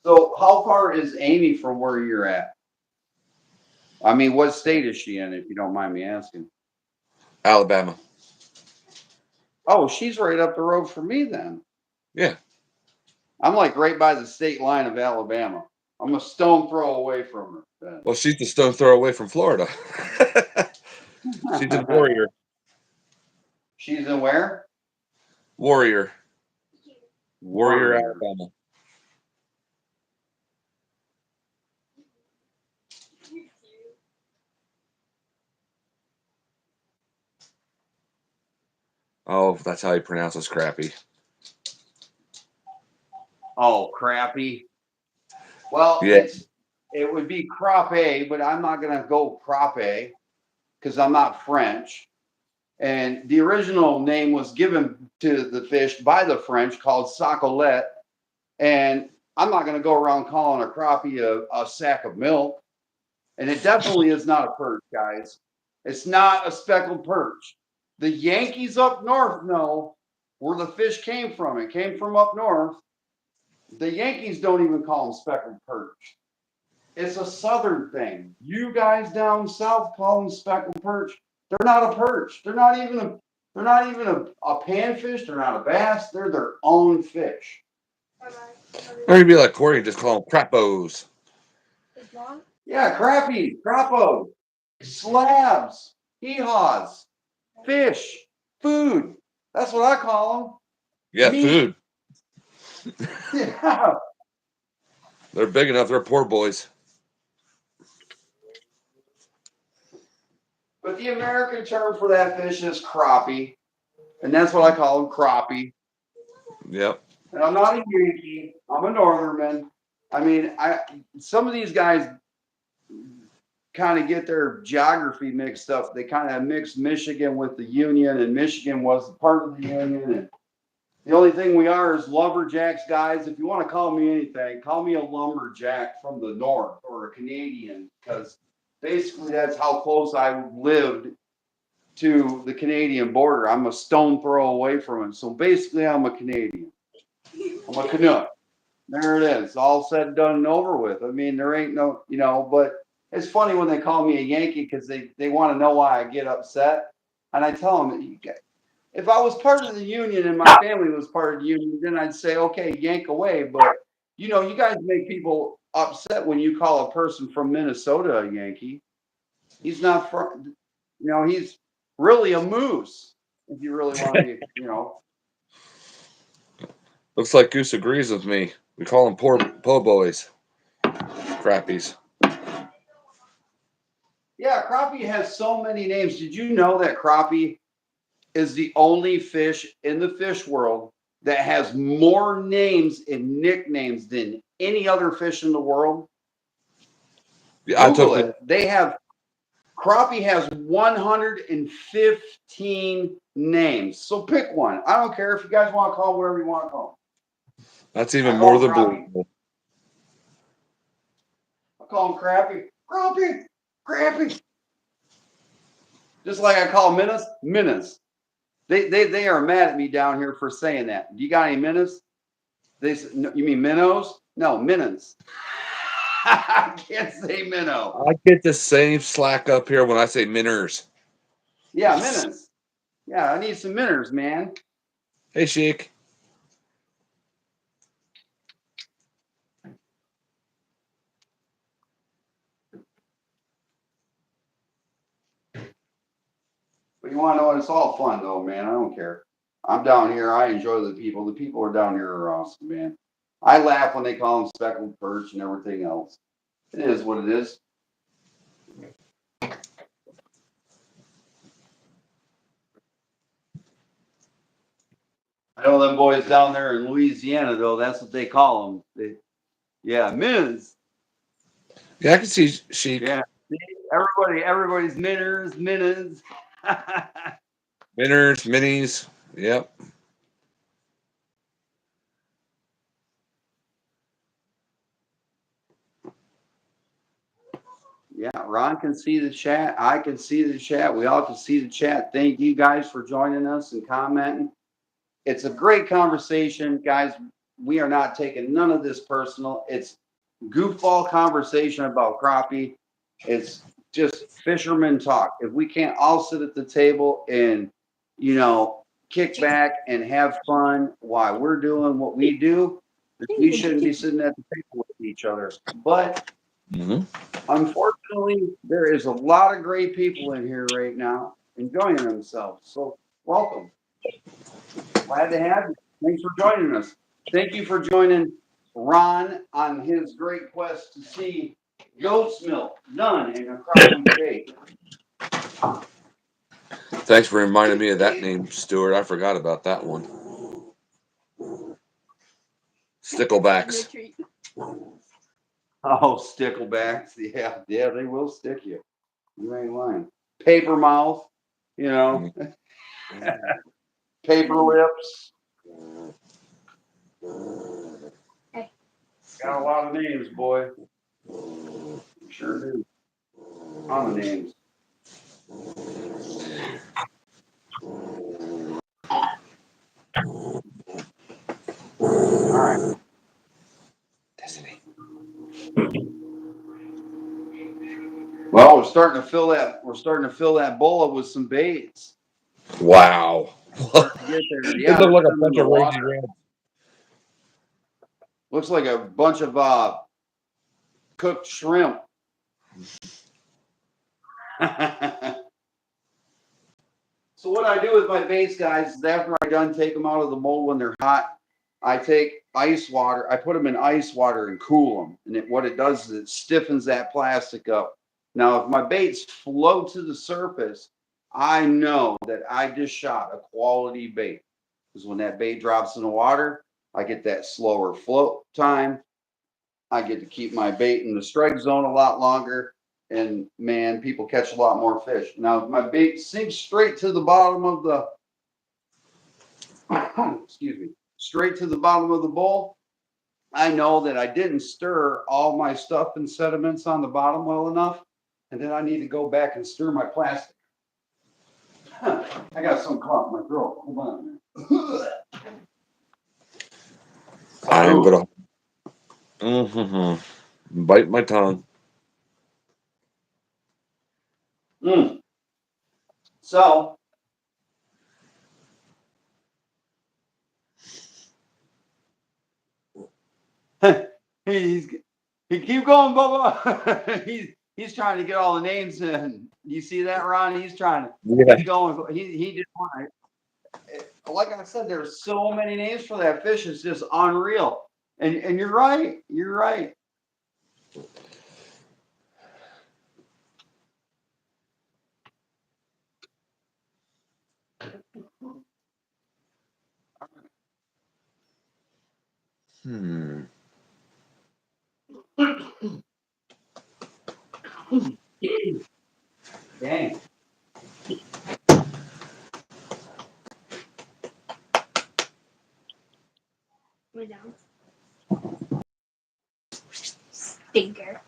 So how far is Amy from where you're at? I mean, what state is she in, if you don't mind me asking? Alabama. Oh, she's right up the road from me then. Yeah. I'm like right by the state line of Alabama. I'm a stone throw away from her Well, she's the stone throw away from Florida. She's a then. warrior. She's in where? Warrior. Warrior, Warrior. Alabama. Oh, that's how you pronounce this crappie. Oh, Crappie. Well, Yeah. it would be Crappie, but I'm not gonna go Crappie because I'm not French. And the original name was given to the fish by the French called sacolette. And I'm not going to go around calling a crappie a sack of milk. And it definitely is not a perch, guys. It's not a speckled perch. The Yankees up north know where the fish came from. It came from up north. The Yankees don't even call them speckled perch. It's a southern thing. You guys down south call them speckled perch. They're not a perch. They're not even a panfish. They're not a bass. They're their own fish. Or you'd be like Corey and just call them crappos. Yeah, crappie, crappo, slabs, hee-haws, fish, food. That's what I call Yeah, them. Meat. food. Yeah. They're big enough. They're poor boys. But the American term for that fish is crappie. And that's what I call them, crappie. Yep. And I'm not a Yankee. I'm a Northerman. I mean, some of these guys kind of get their geography mixed up. They kind of mix Michigan with the Union, and Michigan was part of the Union. And the only thing we are is lumberjacks, guys. If you want to call me anything, call me a lumberjack from the north or a Canadian, because basically that's how close I lived to the Canadian border. I'm a stone throw away from it. So basically, I'm a Canadian. I'm a Canuck. There it is, all said, done, and over with. I mean, there ain't no, but it's funny when they call me a Yankee because they want to know why I get upset. And I tell them, if I was part of the Union and my family was part of the Union, then I'd say, okay, yank away. But, you guys make people upset when you call a person from Minnesota a Yankee. He's not from, he's really a moose, if you really want to be. Looks like Goose agrees with me. We call them poor po boys. Crappies. Yeah, crappie has so many names. Did you know that crappie is the only fish in the fish world that has more names and nicknames than any other fish in the world? Yeah, I Google took it. Crappie has 115 names. So pick one. I don't care if you guys want to call them whatever you want to call That's them. even I more call them than crappie. believable. I call them crappie. Crappie. Crappie. Just like I call minnows, minnows. They are mad at me down here for saying that. Do you got any minnows? They said, no, you mean minnows? No, minnows. I can't say minnow. I get the same slack up here when I say minners. Yeah, minnows. Yeah, I need some minnows, man. Hey, Sheik. But you want to know what? It's all fun, though, man. I don't care. I'm down here. I enjoy the people. The people are down here are awesome, man. I laugh when they call them speckled perch and everything else. It is what it is. I know them boys down there in Louisiana, though. That's what they call them. Yeah, Ms. Yeah, I can see Chic. Yeah, everybody's Minners. Winners, minis. Yep. Yeah, Ron can see the chat. I can see the chat. We all can see the chat. Thank you guys for joining us and commenting. It's a great conversation, guys. We are not taking none of this personal. It's goofball conversation about crappie. It's just fisherman talk. If we can't all sit at the table and, you know, kick back and have fun while we're doing what we do, we shouldn't be sitting at the table with each other. But Mm-hmm. unfortunately, there is a lot of great people in here right now enjoying themselves. So welcome. Glad to have you. Thanks for joining us. Thank you for joining Ron on his great quest to see goat's milk done in a crappie bake. Thanks for reminding me of that name, Stuart. I forgot about that one. Sticklebacks. Oh, sticklebacks. Yeah, they will stick you. You ain't lying. Paper mouth, you know, paper lips. Got a lot of names, boy. Sure do. On the names. All right. Destiny. Well, we're starting to fill that. We're starting to fill that bowl up with some baits. Wow. Starting to get there. It Yeah, looked there's like a some in bunch the of water. raging rams. Looks like a bunch of cooked shrimp. So what I do with my baits, guys, is after I done take them out of the mold when they're hot, I take ice water. I put them in ice water and cool them. And what it does is it stiffens that plastic up. Now, if my baits float to the surface, I know that I just shot a quality bait. Because when that bait drops in the water, I get that slower float time. I get to keep my bait in the strike zone a lot longer. And man, people catch a lot more fish. Now, if my bait sinks straight to the bottom of the, excuse me, straight to the bottom of the bowl, I know that I didn't stir all my stuff and sediments on the bottom well enough. And then I need to go back and stir my plastic. I got some caught in my throat. Hold on a minute. I'm gonna bite my tongue. Mm. So he's he keep going, Bubba. he's trying to get all the names in. You see that, Ron? He's trying to. Yeah. He's going. He just want. Like I said, there's so many names for that fish. It's just unreal. And you're right. You're right. Hmm. Dang. We're down. Stinker.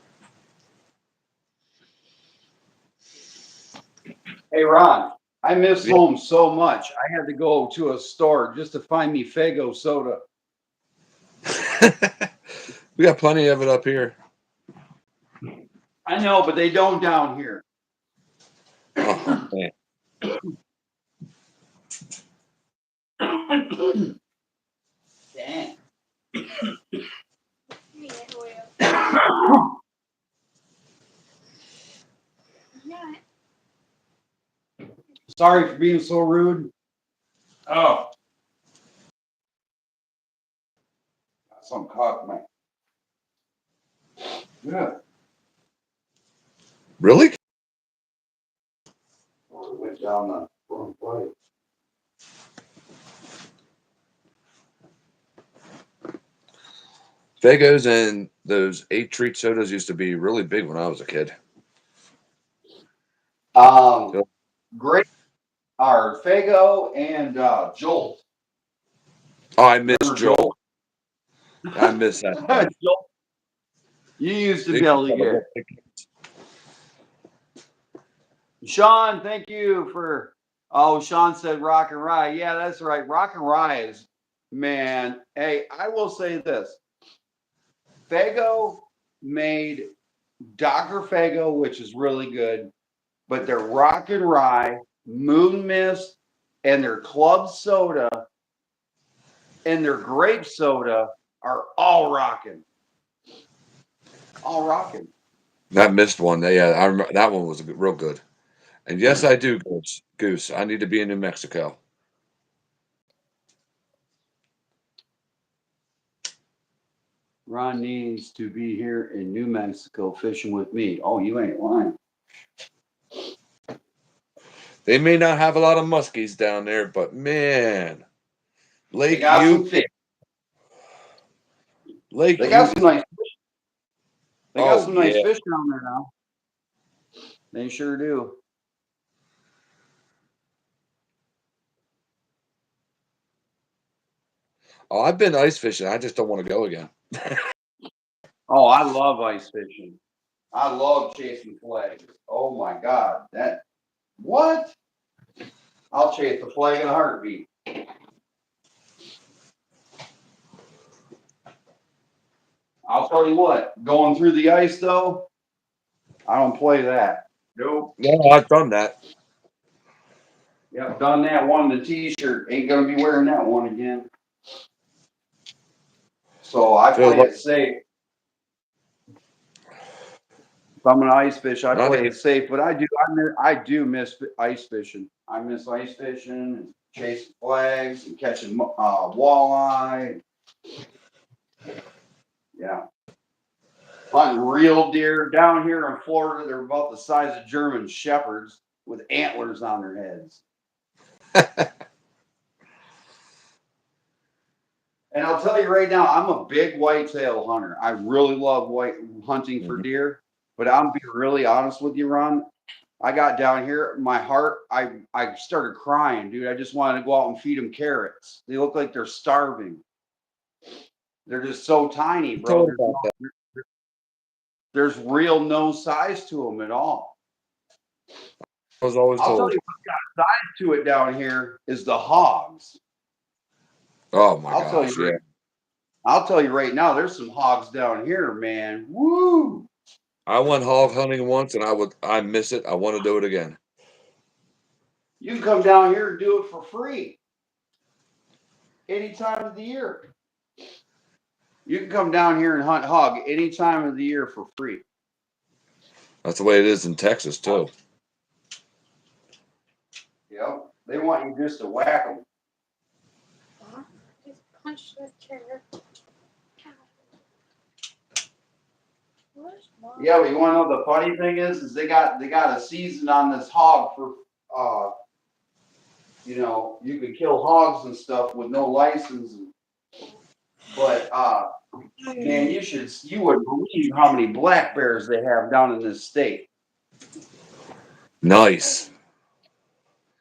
Hey, Ron. I miss Yeah. home so much. I had to go to a store just to find me Fago soda. We got plenty of it up here. I know, but they don't down here. Oh, man. Dang. Yeah. Sorry for being so rude. Oh, got some caught in my. Yeah. Really? Oh, it went down the wrong way. Fagos and those 8 treat sodas used to be really big when I was a kid. So, Great are Fago and Jolt. oh, I miss Remember Jolt? Joel. I miss that stuff. Jolt. You used to They be used able to to have a get. little big- Sean, thank you for. Oh, Sean said rock and rye. Yeah, that's right. Rock and rye is, man. Hey, I will say this. Fago made Dr. Fago, which is really good, but their rock and rye, moon mist, and their club soda and their grape soda are all rocking. All rocking. That missed one. Yeah, I remember, that one was real good. And yes, I do, Goose. Goose. I need to be in New Mexico. Ron needs to be here in New Mexico fishing with me. Oh, you ain't lying. They may not have a lot of muskies down there, but man, They Lake got some Ute, fish. Lake They got Ute. some nice. They got Oh some nice yeah. fish down there now. They sure do. Oh, I've been ice fishing. I just don't want to go again. Oh, I love ice fishing. I love chasing flags. Oh my God, that what? I'll chase the flag in a heartbeat. I'll tell you what, going through the ice though, I don't play that. Nope. Yeah, I've done that. Yep, done that. Won the T-shirt. Ain't gonna be wearing that one again. So I Feels play like it safe. If I'm gonna ice fish, I not play a, it safe. But I do miss ice fishing. I miss ice fishing and chasing flags and catching walleye. Yeah, hunting real deer down here in Florida. They're about the size of German shepherds with antlers on their heads. And I'll tell you right now, I'm a big whitetail hunter. I really love white hunting for Mhm. deer. But I'm being really honest with you, Ron. I got down here, my heart, I started crying, dude. I just wanted to go out and feed them carrots. They look like they're starving. They're just so tiny, bro. Told There's about no, that. there's real no size to them at all. I was always I'll tell told. you what got size to it down here is the hogs. Oh my I'll tell you gosh, right, yeah. I'll tell you right now, there's some hogs down here, man. Woo! I went hog hunting once, and I miss it. I want to do it again. You can come down here and do it for free any time of the year. You can come down here and hunt hog any time of the year for free. That's the way it is in Texas too. Yep. They want you just to whack them. Just punch the chair. Where's mom? Yeah, but you want to know the funny thing is they got a season on this hog for you can kill hogs and stuff with no license. But man, you wouldn't believe how many black bears they have down in this state. Nice.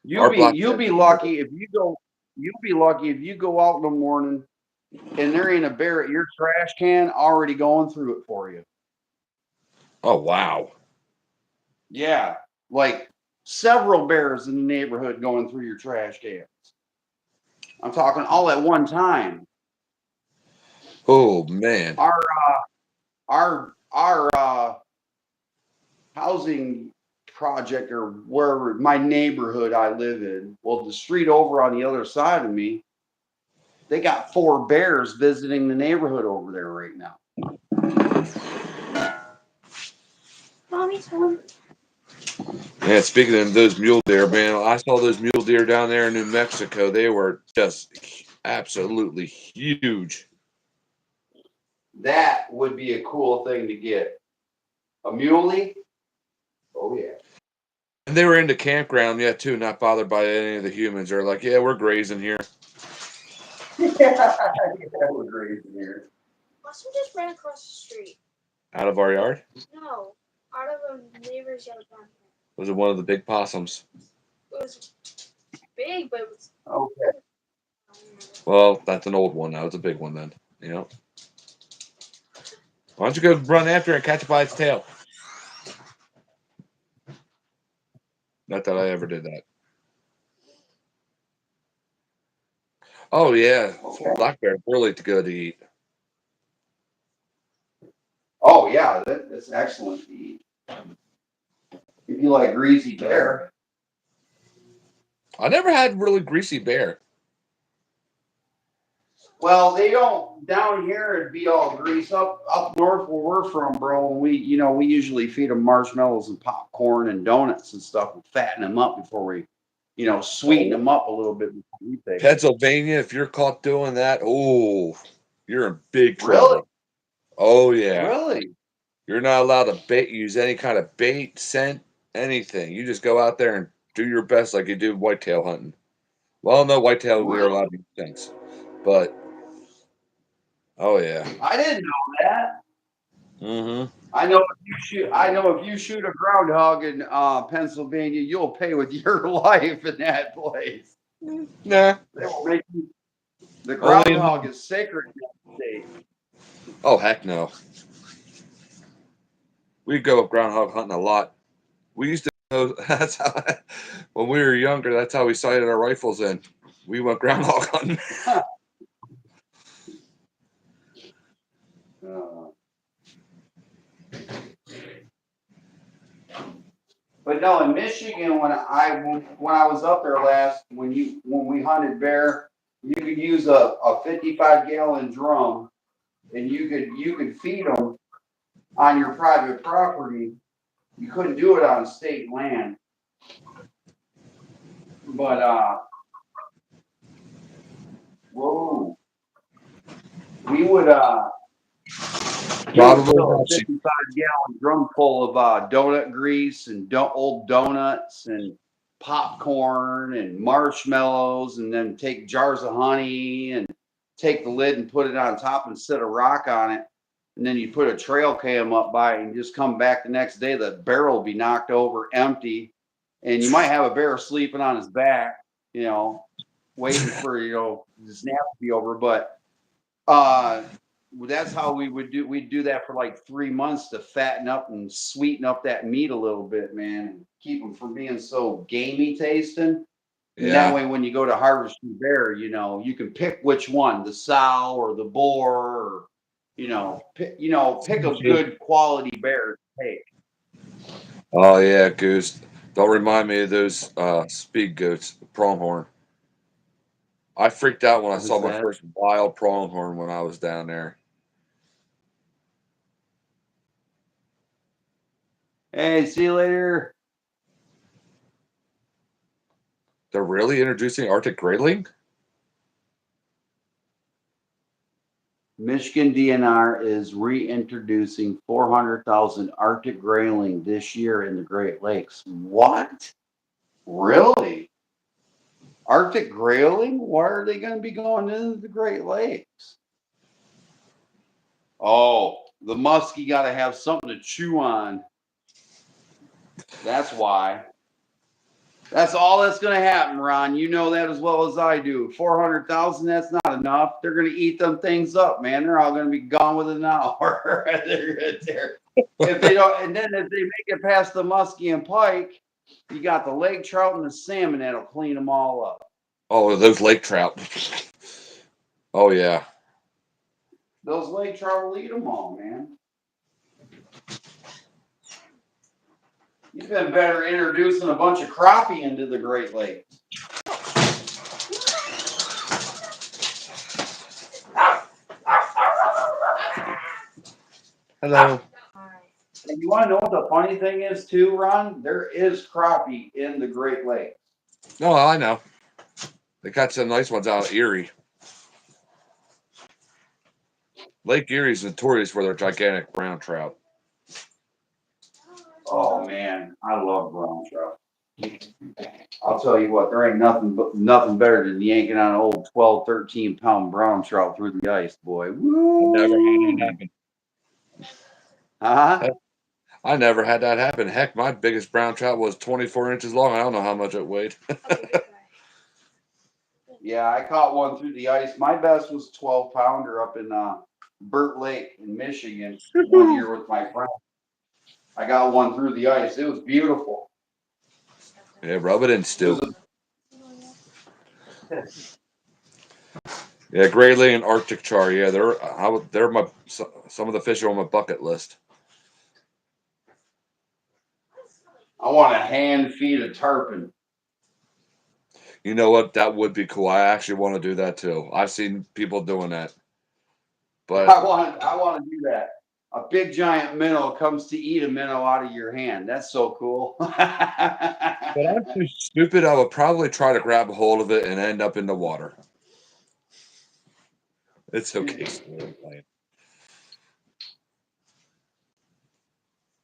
You'll Our be black you'll bear. be lucky if you go. You'll be lucky if you go out in the morning and there ain't a bear at your trash can already going through it for you. Oh wow. Yeah, like several bears in the neighborhood going through your trash cans. I'm talking all at one time. Oh man. Our our housing project or wherever my neighborhood I live in, well, the street over on the other side of me, they got 4 bears visiting the neighborhood over there right now. Mommy's home. Man, speaking of those mule deer, man, I saw those mule deer down there in New Mexico. They were just absolutely huge. That would be a cool thing to get. A muley? Oh yeah. And they were in the campground, yeah, too, not bothered by any of the humans. They're like, yeah, we're grazing here. Yeah, that was great in here. Austin just ran across the street. Out of our yard? No, out of a neighbor's yard down here. Was it one of the big possums? It was big, but it was. Okay. Well, that's an old one now. It's a big one then. You know. Why don't you go run after it and catch it by its tail? Not that I ever did that. Oh yeah, Okay. black bear really good to eat. Oh yeah, that's excellent to eat. If you like greasy bear. I never had really greasy bear. Well, they don't down here. It'd be all grease up north where we're from, bro. We usually feed them marshmallows and popcorn and donuts and stuff, and fatten them up before we, sweeten them up a little bit before we take them. Pennsylvania, if you're caught doing that, oh, you're in big Really, trouble. Oh yeah, really. you're not allowed to use any kind of bait, scent, anything. You just go out there and do your best like you do whitetail hunting. Well, no, whitetail we are allowed to use scents, but oh yeah. I didn't know that. Mm-hmm. I know if you shoot a groundhog in Pennsylvania, you'll pay with your life in that place. Nah. They will make you. The Only groundhog is sacred in that state. Oh heck no. We go groundhog hunting a lot. We used to go. That's how when we were younger. That's how we sighted our rifles in. We went groundhog hunting. Uh, but no, in Michigan, when I was up there last, when we hunted bear, you could use a 55-gallon drum, and you could feed them on your private property. You couldn't do it on state land, but whoa, we would you would Probably fill a not cheap. 55-gallon drum full of donut grease and old donuts and popcorn and marshmallows, and then take jars of honey and take the lid and put it on top and set a rock on it. And then you put a trail cam up by it and just come back the next day. The barrel will be knocked over empty. And you might have a bear sleeping on his back, waiting for, the snap to be over. But that's how we'd do that for like 3 months to fatten up and sweeten up that meat a little bit, man, and keep them from being so gamey tasting. And that Yeah. way, when you go to harvest your bear, you can pick which one, the sow or the boar, or pick a good quality bear to take. Oh yeah, goose. Don't remind me of those speed goats, pronghorn. I freaked out when I What is saw my that? first wild pronghorn when I was down there. Hey, see you later. They're really introducing Arctic grayling? Michigan DNR is reintroducing 400,000 Arctic grayling this year in the Great Lakes. What? Really? Arctic grayling? Why are they going to be going into the Great Lakes? Oh, the muskie got to have something to chew on. That's why. That's all that's going to happen, Ron. You know that as well as I do. 400,000, that's not enough. They're going to eat them things up, man. They're all going to be gone within an hour. If they don't, and then if they make it past the muskie and pike, you got the lake trout and the salmon that'll clean them all up. Oh, those lake trout. Oh yeah. Those lake trout will eat them all, man. You've been better introducing a bunch of crappie into the Great Lakes. Hello. And you want to know what the funny thing is, too, Ron? There is crappie in the Great Lakes. No, I know. They got some nice ones out of Erie. Lake Erie is notorious for their gigantic brown trout. Oh, man. I love brown trout. I'll tell you what, there ain't nothing better than yanking on an old 12, 13-pound brown trout through the ice, boy. I never had that Woo! happen. Huh? I never had that happen. Heck, my biggest brown trout was 24 inches long. I don't know how much it weighed. Yeah, I caught one through the ice. My best was 12-pounder up in Burt Lake in Michigan one year with my friend. I got one through the ice. It was beautiful. Yeah, rub it in, It Stu. was Yeah, Grayling and Arctic char. Yeah, they're my some of the fish are on my bucket list. I want a hand feed a tarpon. You know what? That would be cool. I actually want to do that too. I've seen people doing that, but I want to do that. A big giant minnow comes to eat a minnow out of your hand. That's so cool. but I'm too stupid. I would probably try to grab a hold of it and end up in the water. It's okay. Stu, I'm playing.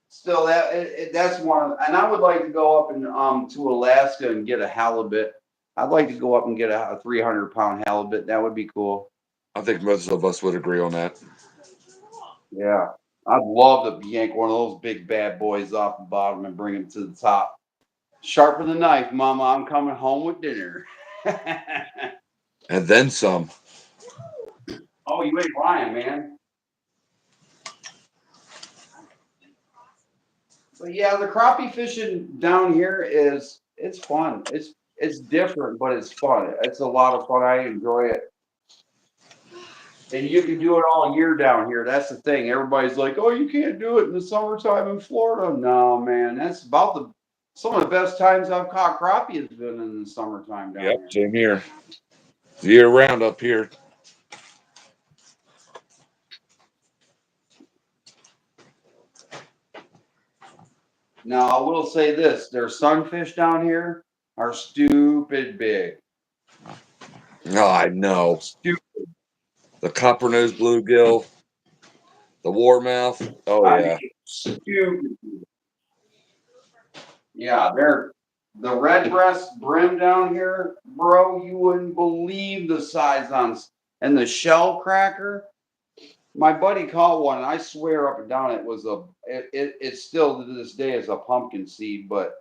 Still, that's one. And I would like to go up and to Alaska and get a halibut. I'd like to go up and get a 300-pound halibut. That would be cool. I think most of us would agree on that. Yeah, I'd love to yank one of those big bad boys off the bottom and bring him to the top. Sharpen the knife, Mama. I'm coming home with dinner. And then some. Oh, you ain't lying, man. But yeah, the crappie fishing down here it's fun. It's different, but it's fun. It's a lot of fun. I enjoy it. And you can do it all year down here. That's the thing. Everybody's like, "Oh, you can't do it in the summertime in Florida." No, man. That's about the some of the best times I've caught crappie has been in the summertime down Yep, here. same here. Year round up here. Now, I will say this: their sunfish down here are stupid big. Oh, I know. Stupid. The copper nose bluegill, the warmouth. Oh I yeah. mean, stupid. Yeah, they're the red breast brim down here, bro. You wouldn't believe the size on and the shell cracker. My buddy caught one, and I swear up and down it still to this day is a pumpkin seed, but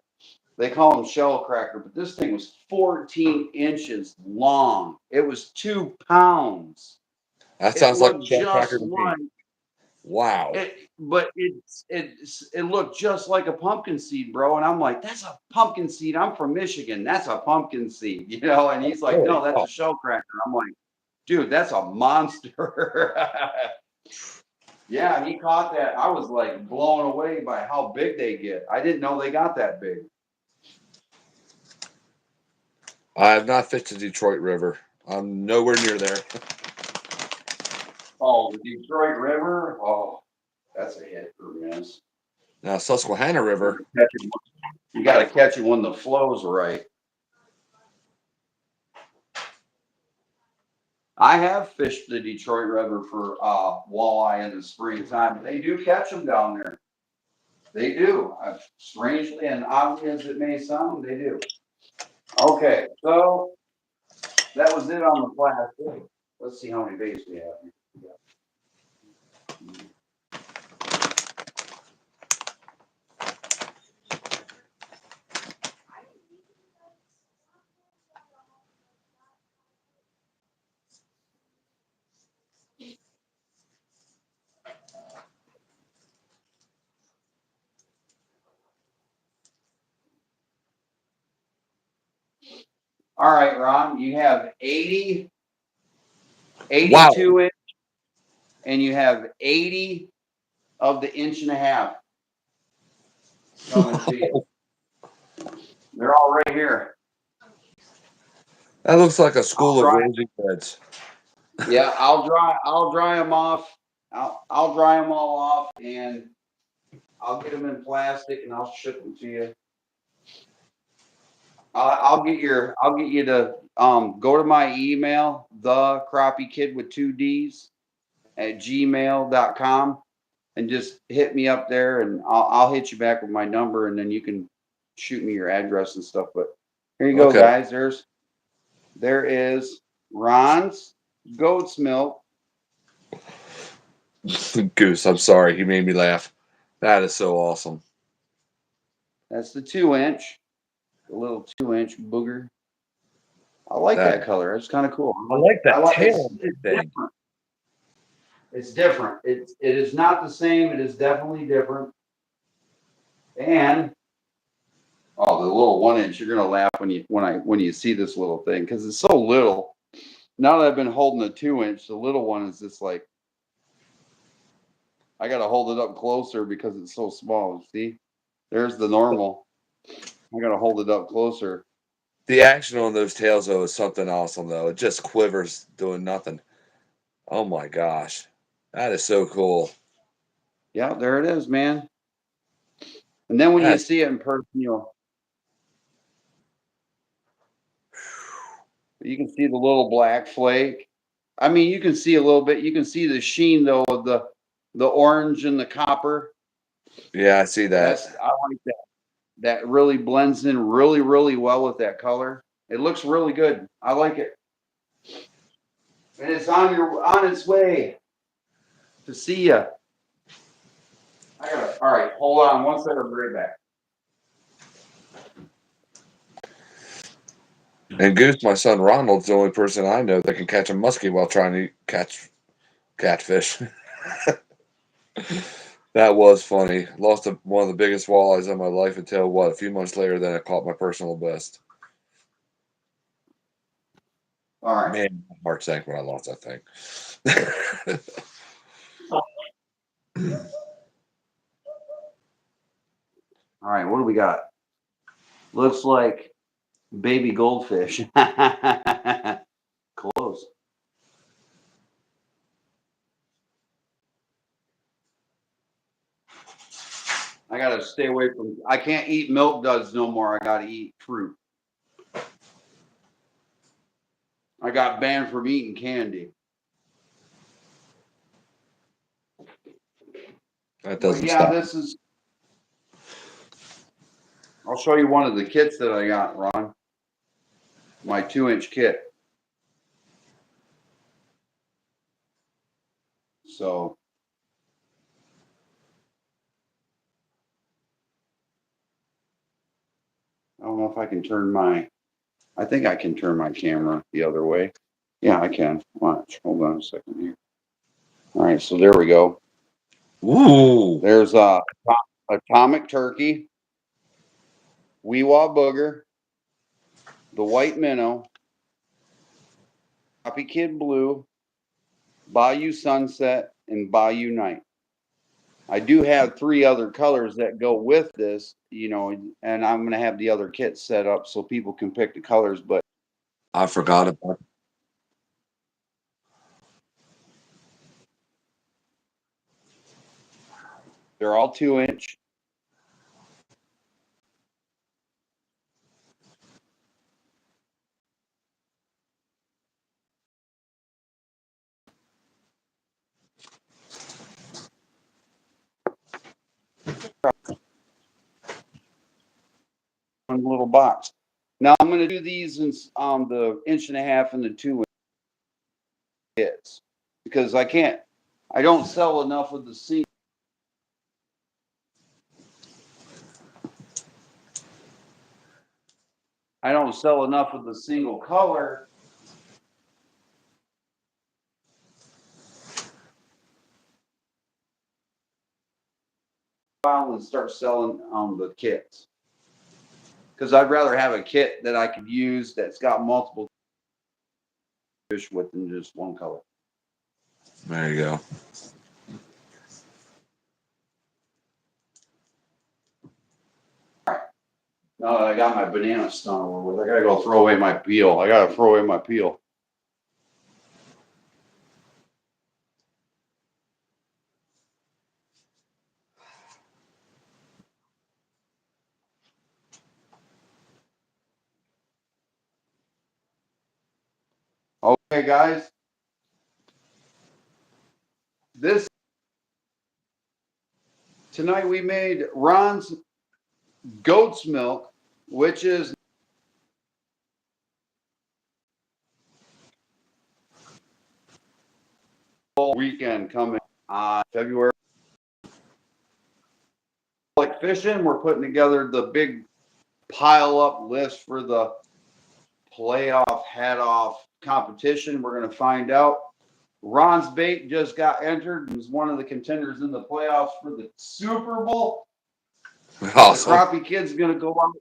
they call them shell cracker. But this thing was 14 inches long. It was 2 pounds. That It sounds like looked shell cracker just to me. like Wow. but it looked just like a pumpkin seed, bro. And I'm like, that's a pumpkin seed. I'm from Michigan. That's a pumpkin seed, you know. And he's like, Really? no, that's Oh, a shell cracker. I'm like, dude, that's a monster. Yeah, he caught that. I was like blown away by how big they get. I didn't know they got that big. I have not fished the Detroit River. I'm nowhere near there. Oh, the Detroit River. Oh, that's a hit or miss. Now Susquehanna You River. gotta catch it, you gotta catch it when the flow's right. I have fished the Detroit River for walleye in the springtime. They do catch them down there. They do. Strangely and oddly as it may sound, they do. Okay, so that was it on the plastic. Let's see how many baits we have here. All right, Ron, you have 80, Wow. 82 inch, and you have 80 of the inch and a half coming to you. They're all right here. That looks like a I'll school of dry. rosy beds. Yeah, I'll dry them off. I'll dry them all off, and I'll get them in plastic, and I'll ship them to you. I'll get you to go to my email, the crappie kid with 2 D's at gmail.com, and just hit me up there, and I'll hit you back with my number, and then you can shoot me your address and stuff. But here you go, Okay. guys. There is Ron's goat's milk. Goose, I'm sorry. He made me laugh. That is so awesome. That's the 2-inch, the little 2-inch booger. I like That that color. It's kind of cool. I like I that like tail on it's that thing. different. It's different. It is not the same. It is definitely different. And oh, the little 1-inch, you're gonna laugh when you see this little thing because it's so little. Now that I've been holding the 2-inch, the little one is just like I gotta hold it up closer because it's so small. See, there's the normal. I gotta hold it up closer. The action on those tails though is something awesome though. It just quivers doing nothing. Oh my gosh. That is so cool. Yeah, there it is, man. And then when you That see it in person, you can see the little black flake. I mean, you can see a little bit. You can see the sheen though of the orange and the copper. yeah, I see that. I like that. That really blends in really, really well with that color. It looks really good. I like it. And it's on its way to see you. All right, hold on one second, I'll be right back. And Goose, my son Ronald's the only person I know that can catch a muskie while trying to catch catfish. That was funny. Lost one of the biggest walleyes of my life until what? A few months later, then I caught my personal best. All right. Man, my heart sank when I lost that thing. All right, what do we got? Looks like baby goldfish. Close. I gotta stay away from. I can't eat milk duds no more. I gotta eat fruit. I got banned from eating candy. That But doesn't yeah, stop. this is. I'll show you one of the kits that I got, Ron. My 2-inch kit. So I don't know if I can turn my. I think I can turn my camera the other way. Yeah, I can. Watch. Hold on a second here. All right, so there we go. Ooh. There's atomic turkey, Weewa booger, the white minnow, Crappie Kid blue, Bayou sunset, and Bayou night. I do have 3 other colors that go with this, and I'm gonna have the other kits set up so people can pick the colors. But I forgot about they're all 2-inch. One little box. Now I'm going to do these in the 1.5 and the 2-inch kits because I don't sell enough of the single. I don't sell enough of the single color. And start selling the kits because I'd rather have a kit that I could use that's got multiple fish with than just one color. There you go. Now that I got my banana stone over with, I gotta go throw away my peel. I gotta throw away my peel. Okay, guys. This tonight we made Ron's goat's milk which is weekend coming on February. Like fishing, we're putting together the big pile up list for the playoff head off competition. We're going to find out. Ron's bait just got entered and is one of the contenders in the playoffs for the Super Bowl. Awesome. The Crappie kid's going to go out,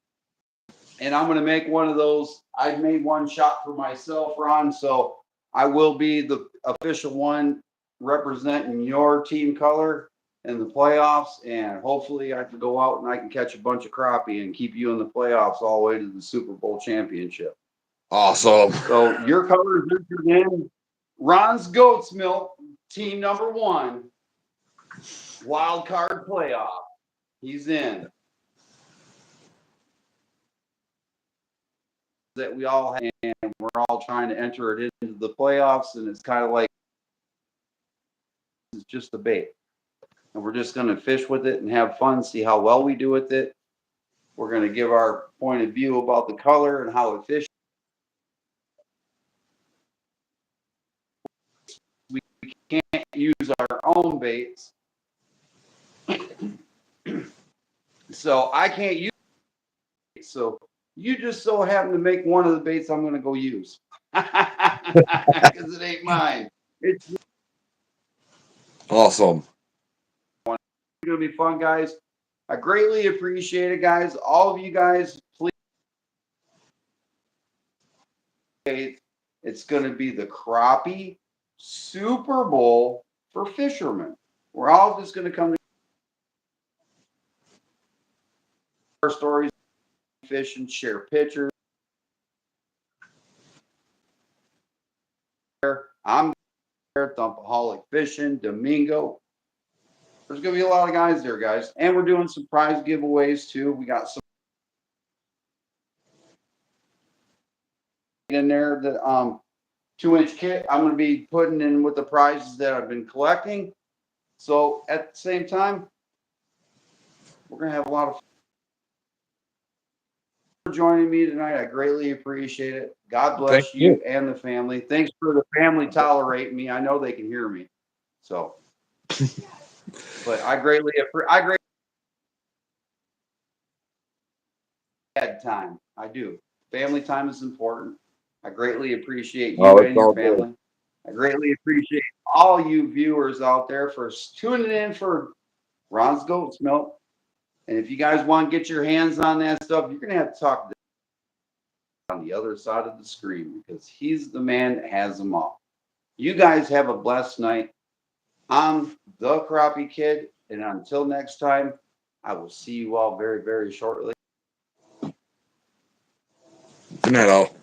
and I'm going to make one of those. I've made one shot for myself, Ron, so I will be the official one representing your team color in the playoffs, and hopefully I can go out and I can catch a bunch of crappie and keep you in the playoffs all the way to the Super Bowl championship. Awesome. So your color is entered in. Ron's Goat's Milk, team number 1, wild card playoff. He's in. That we all have, and we're all trying to enter it into the playoffs, and it's kind of like it's just a bait. And we're just going to fish with it and have fun, see how well we do with it. We're going to give our point of view about the color and how it fishes. We can't use our own baits. So I can't use it. So you just so happen to make one of the baits I'm going to go use. Because it ain't mine. It's Awesome. going to be fun, guys. I greatly appreciate it, guys. All of you guys, please. It's going to be the Crappie Super Bowl for fishermen. We're all just going to come to our stories, fish, and share pictures. I'm there, Thumpaholic Fishing, Domingo. There's going to be a lot of guys there, guys. And we're doing some prize giveaways, too. We got some in there that 2-inch kit I'm going to be putting in with the prizes that I've been collecting. So at the same time, we're going to have a lot of fun. For joining me tonight. I greatly appreciate it. God bless you and the family. Thanks for the family tolerating me. I know they can hear me. So, but I greatly had time. I do. Family time is important. I greatly appreciate you and your family. I greatly appreciate all you viewers out there for tuning in for Ron's Goat's Milk. And if you guys want to get your hands on that stuff, you're going to have to talk to on the other side of the screen because he's the man that has them all. You guys have a blessed night. I'm the Crappie Kid, and until next time, I will see you all very, very shortly. Good night, all.